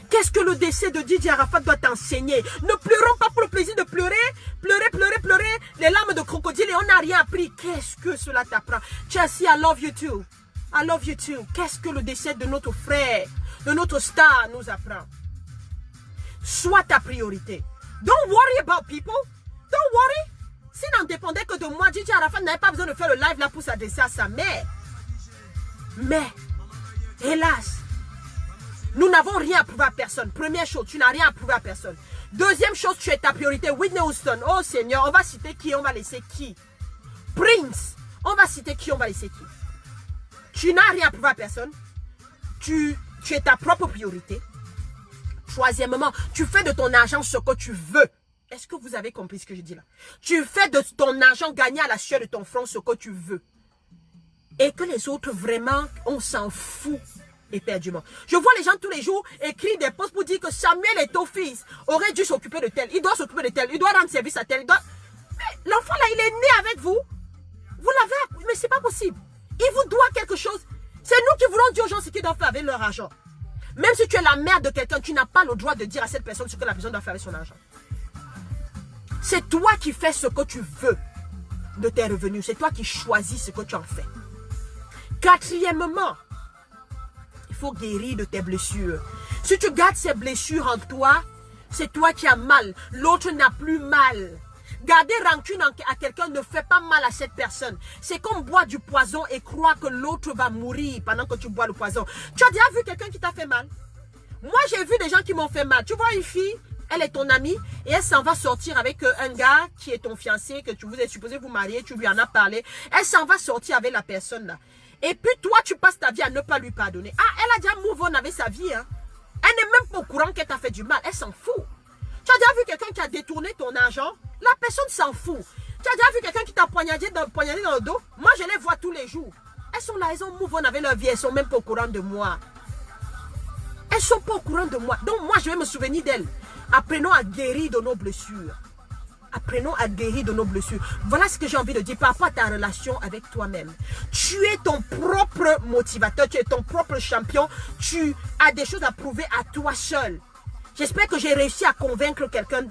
S5: Qu'est-ce que le décès de DJ Arafat doit t'enseigner? Ne pleurons pas pour le plaisir de pleurer. Pleurer. Les larmes de crocodile et on n'a rien appris. Qu'est-ce que cela t'apprend? Chelsea, I love you too. I love you too. Qu'est-ce que le décès de notre frère, de notre star nous apprend? Sois ta priorité. Don't worry about people. Don't worry. S'il n'en dépendait que de moi, DJ Arafat n'avait pas besoin de faire le live là pour s'adresser à sa mère. Mais, hélas, nous n'avons rien à prouver à personne. Première chose, tu n'as rien à prouver à personne. Deuxième chose, tu es ta priorité. Whitney Houston. Oh Seigneur, on va citer qui, on va laisser qui? Prince. On va citer qui, on va laisser qui? Tu n'as rien à prouver à personne. Tu es ta propre priorité. Troisièmement, tu fais de ton argent ce que tu veux. Est-ce que vous avez compris ce que je dis là? Tu fais de ton argent gagner à la sueur de ton front ce que tu veux. Et que les autres, vraiment, on s'en fout éperdument. Je vois les gens tous les jours écrire des posts pour dire que Samuel Eto'o-Fils aurait dû s'occuper de tel. Il doit s'occuper de tel. Il doit rendre service à tel. Mais l'enfant là, il est né avec vous. Vous l'avez. Mais c'est pas possible. Il vous doit quelque chose. C'est nous qui voulons dire aux gens ce qu'ils doivent faire avec leur argent. Même si tu es la mère de quelqu'un, tu n'as pas le droit de dire à cette personne ce que la personne doit faire avec son argent. C'est toi qui fais ce que tu veux de tes revenus. C'est toi qui choisis ce que tu en fais. Quatrièmement, il faut guérir de tes blessures. Si tu gardes ces blessures en toi, c'est toi qui as mal. L'autre n'a plus mal. Garder rancune à quelqu'un ne fait pas mal à cette personne. C'est comme boire du poison et croire que l'autre va mourir pendant que tu bois le poison. Tu as déjà vu quelqu'un qui t'a fait mal? Moi, j'ai vu des gens qui m'ont fait mal. Tu vois une fille, elle est ton amie et elle s'en va sortir avec un gars qui est ton fiancé, que vous êtes supposé vous marier, tu lui en as parlé. Elle s'en va sortir avec la personne là. Et puis toi, tu passes ta vie à ne pas lui pardonner. Ah, elle a déjà move on avec sa vie. Hein. Elle n'est même pas au courant qu'elle t'a fait du mal. Elle s'en fout. Tu as déjà vu quelqu'un qui a détourné ton argent? La personne s'en fout. Tu as déjà vu quelqu'un qui t'a poignardé dans le dos? Moi, je les vois tous les jours. Elles sont là, elles ont move on avec leur vie. Elles sont même pas au courant de moi. Elles sont pas au courant de moi. Donc moi, je vais me souvenir d'elles. Apprenons à guérir de nos blessures. Apprenons à guérir de nos blessures. Voilà ce que j'ai envie de dire par rapport à ta relation avec toi-même. Tu es ton propre motivateur, tu es ton propre champion. Tu as des choses à prouver à toi seul. J'espère que j'ai réussi à convaincre quelqu'un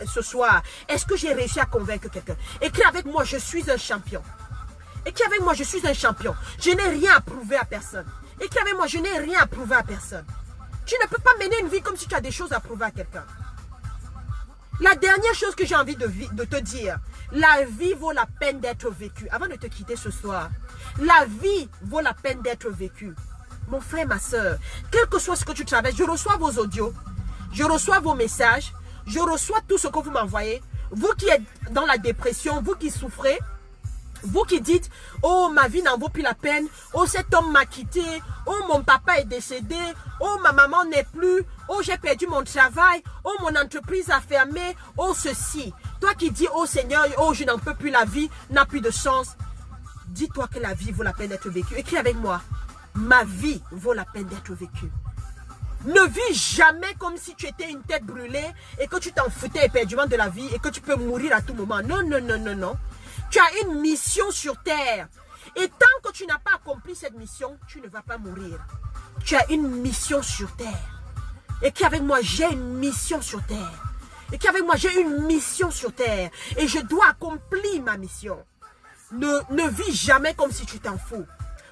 S5: ce soir. Est-ce que j'ai réussi à convaincre quelqu'un? Écris avec moi, je suis un champion. Écris avec moi, je suis un champion. Je n'ai rien à prouver à personne. Écris avec moi, je n'ai rien à prouver à personne. Tu ne peux pas mener une vie comme si tu as des choses à prouver à quelqu'un. La dernière chose que j'ai envie de te dire, la vie vaut la peine d'être vécue. Avant de te quitter ce soir, la vie vaut la peine d'être vécue. Mon frère, ma soeur, quel que soit ce que tu traverses, je reçois vos audios, je reçois vos messages, je reçois tout ce que vous m'envoyez. Vous qui êtes dans la dépression, vous qui souffrez, vous qui dites, oh ma vie n'en vaut plus la peine, oh cet homme m'a quitté, oh mon papa est décédé, oh ma maman n'est plus, oh j'ai perdu mon travail, oh mon entreprise a fermé, oh ceci. Toi qui dis, oh Seigneur, oh je n'en peux plus, la vie n'a plus de sens. Dis-toi que la vie vaut la peine d'être vécue. Écris avec moi, ma vie vaut la peine d'être vécue. Ne vis jamais comme si tu étais une tête brûlée et que tu t'en foutais éperdument de la vie et que tu peux mourir à tout moment. Non, non, non, non, non. Tu as une mission sur terre. Et tant que tu n'as pas accompli cette mission, tu ne vas pas mourir. Tu as une mission sur terre. Et qu'avec moi, j'ai une mission sur terre. Et qu'avec moi, j'ai une mission sur terre. Et je dois accomplir ma mission. Ne vis jamais comme si tu t'en fous.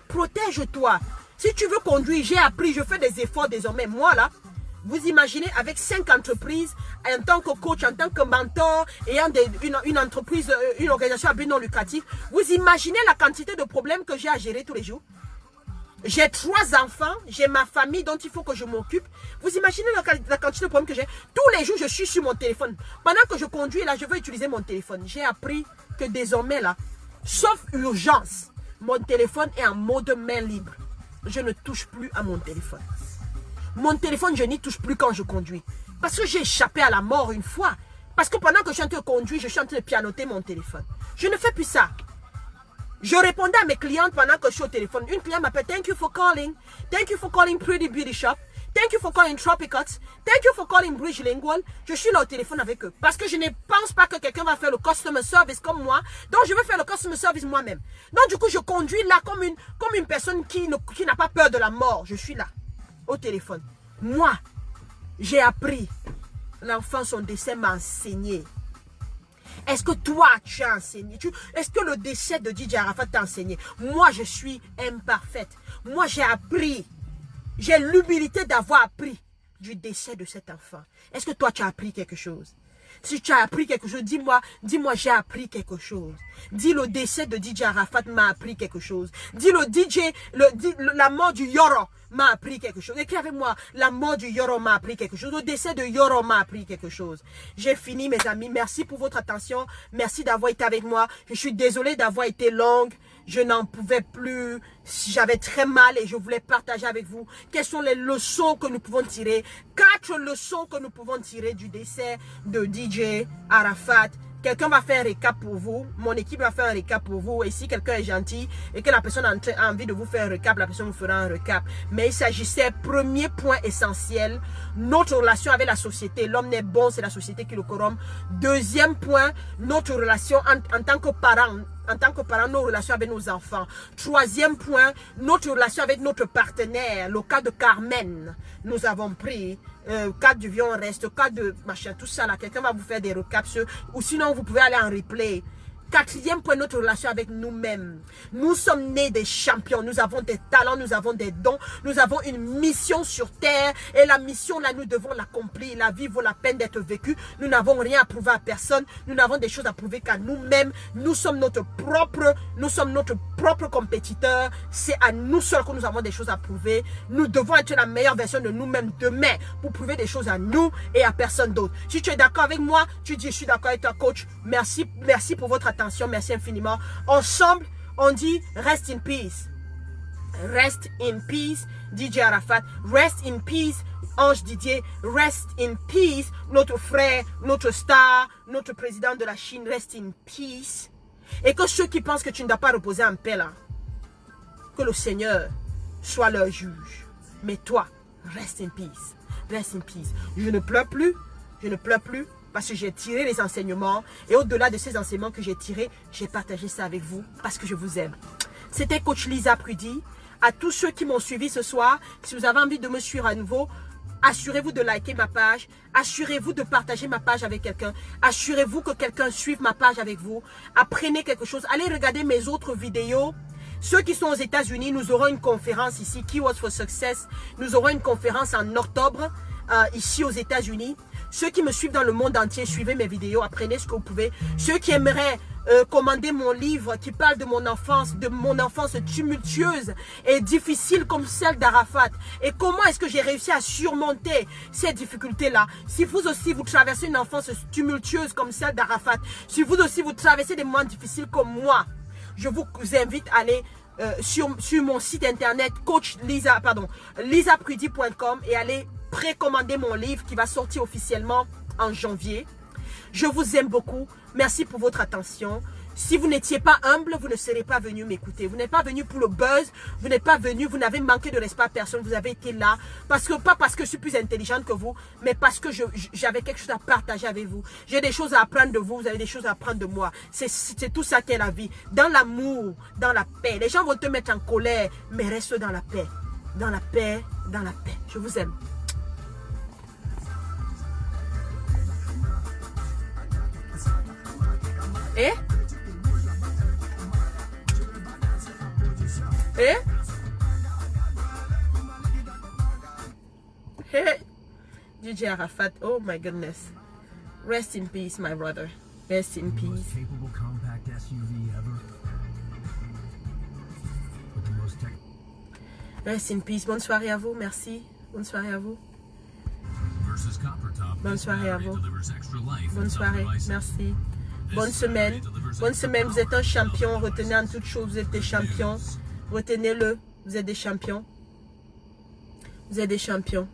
S5: Protège-toi. Si tu veux conduire, j'ai appris, je fais des efforts désormais. Moi là, vous imaginez avec 5 entreprises, en tant que coach, en tant que mentor, ayant une entreprise, une organisation à but non lucratif, vous imaginez la quantité de problèmes que j'ai à gérer tous les jours? J'ai 3 enfants, j'ai ma famille dont il faut que je m'occupe. Vous imaginez la quantité de problèmes que j'ai? Tous les jours, je suis sur mon téléphone. Pendant que je conduis, là, je veux utiliser mon téléphone. J'ai appris que désormais, là, sauf urgence, mon téléphone est en mode main libre. Je ne touche plus à mon téléphone. Mon téléphone, je n'y touche plus quand je conduis. Parce que j'ai échappé à la mort une fois. Parce que pendant que je suis en train de conduire, je suis en train de pianoter mon téléphone. Je ne fais plus ça. Je répondais à mes clientes pendant que je suis au téléphone. Une cliente m'appelle, thank you for calling. Thank you for calling Pretty Beauty Shop. Thank you for calling Tropicots. Thank you for calling Bridge Lingual. Je suis là au téléphone avec eux. Parce que je ne pense pas que quelqu'un va faire le customer service comme moi. Donc, je vais faire le customer service moi-même. Donc, du coup, je conduis là comme une personne qui n'a pas peur de la mort. Je suis là, au téléphone. Moi, j'ai appris. L'enfant, son décès m'a enseigné. Est-ce que toi, tu as enseigné? Est-ce que le décès de DJ Arafat t'a enseigné? Moi, je suis imparfaite. Moi, j'ai appris. J'ai l'humilité d'avoir appris du décès de cet enfant. Est-ce que toi, tu as appris quelque chose? Si tu as appris quelque chose, dis-moi, j'ai appris quelque chose. Dis, le décès de DJ Arafat m'a appris quelque chose. Dis, la mort du Yoro m'a appris quelque chose. Écris avec moi, la mort du Yoro m'a appris quelque chose. Le décès de Yoro m'a appris quelque chose. J'ai fini, mes amis. Merci pour votre attention. Merci d'avoir été avec moi. Je suis désolée d'avoir été longue. Je n'en pouvais plus. J'avais très mal et je voulais partager avec vous quelles sont les leçons que nous pouvons tirer. 4 leçons que nous pouvons tirer du décès de DJ Arafat. Quelqu'un va faire un récap pour vous. Mon équipe va faire un récap pour vous. Et si quelqu'un est gentil et que la personne a envie de vous faire un récap, la personne vous fera un récap. Mais il s'agissait, premier point essentiel, notre relation avec la société. L'homme n'est bon, c'est la société qui le corrompt. Deuxième point, notre relation en tant que parents. En tant que parents, nos relations avec nos enfants. Troisième point, notre relation avec notre partenaire. Le cas de Carmen, nous avons pris. Cas du viol reste, cas de machin, tout ça là. Quelqu'un va vous faire des recaps. Ou sinon, vous pouvez aller en replay. Quatrième point, notre relation avec nous-mêmes. Nous sommes nés des champions. Nous avons des talents, nous avons des dons. Nous avons une mission sur terre. Et la mission là, nous devons l'accomplir. La vie vaut la peine d'être vécue. Nous n'avons rien à prouver à personne. Nous n'avons des choses à prouver qu'à nous-mêmes. Nous sommes notre propre compétiteur. C'est à nous seuls que nous avons des choses à prouver. Nous devons être la meilleure version de nous-mêmes demain pour prouver des choses à nous et à personne d'autre. Si tu es d'accord avec moi, tu dis je suis d'accord avec toi, coach. Merci pour votre attention. Merci infiniment. Ensemble, on dit rest in peace. Rest in peace, DJ Arafat. Rest in peace, Ange Didier. Rest in peace, notre frère, notre star, notre président de la Chine. Rest in peace. Et que ceux qui pensent que tu ne dois pas reposer en paix là, que le Seigneur soit leur juge. Mais toi, rest in peace. Rest in peace. Je ne pleure plus. Je ne pleure plus. Parce que j'ai tiré les enseignements. Et au-delà de ces enseignements que j'ai tirés, j'ai partagé ça avec vous. Parce que je vous aime. C'était coach Lisa Prudy. À tous ceux qui m'ont suivi ce soir, si vous avez envie de me suivre à nouveau, assurez-vous de liker ma page. Assurez-vous de partager ma page avec quelqu'un. Assurez-vous que quelqu'un suive ma page avec vous. Apprenez quelque chose. Allez regarder mes autres vidéos. Ceux qui sont aux États-Unis, nous aurons une conférence ici, Keywords for Success. Nous aurons une conférence en octobre, ici aux États-Unis. Ceux qui me suivent dans le monde entier, suivez mes vidéos, apprenez ce que vous pouvez. Ceux qui aimeraient commander mon livre qui parle de mon enfance tumultueuse et difficile comme celle d'Arafat. Et comment est-ce que j'ai réussi à surmonter ces difficultés-là? Si vous aussi, vous traversez une enfance tumultueuse comme celle d'Arafat, si vous aussi, vous traversez des moments difficiles comme moi, je vous invite à aller sur mon site internet lisaprudy.com et aller précommander mon livre qui va sortir officiellement en janvier. Je vous aime beaucoup. Merci pour votre attention. Si vous n'étiez pas humble, vous ne serez pas venu m'écouter. Vous n'êtes pas venu pour le buzz. Vous n'êtes pas venu, vous n'avez manqué de respect à personne. Vous avez été là. Pas parce que je suis plus intelligente que vous, mais parce que j'avais quelque chose à partager avec vous. J'ai des choses à apprendre de vous. Vous avez des choses à apprendre de moi. C'est tout ça qu'est la vie. Dans l'amour, dans la paix. Les gens vont te mettre en colère, mais reste dans la paix. Dans la paix, dans la paix. Je vous aime. Eh? Eh? Hey, DJ Arafat, oh my goodness. Rest in peace, my brother. Rest in peace. Rest in peace. Bonne soirée à vous, merci. Bonne soirée à vous. Bonne soirée à vous. Bonne soirée, merci. Bonne semaine. Bonne semaine. Vous êtes un champion. Retenez en toute chose, vous êtes des champions. Retenez-le. Vous êtes des champions. Vous êtes des champions.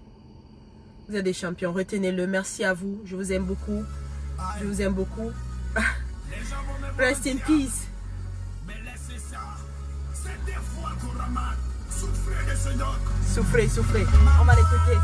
S5: Vous êtes des champions. Retenez-le. Merci à vous. Je vous aime beaucoup. Je vous aime beaucoup. Rest in peace.
S3: Mais laissez ça. C'est des fois qu'on ramène. Souffrez de ce doc.
S5: Souffrez, souffrez. On va l'écouter.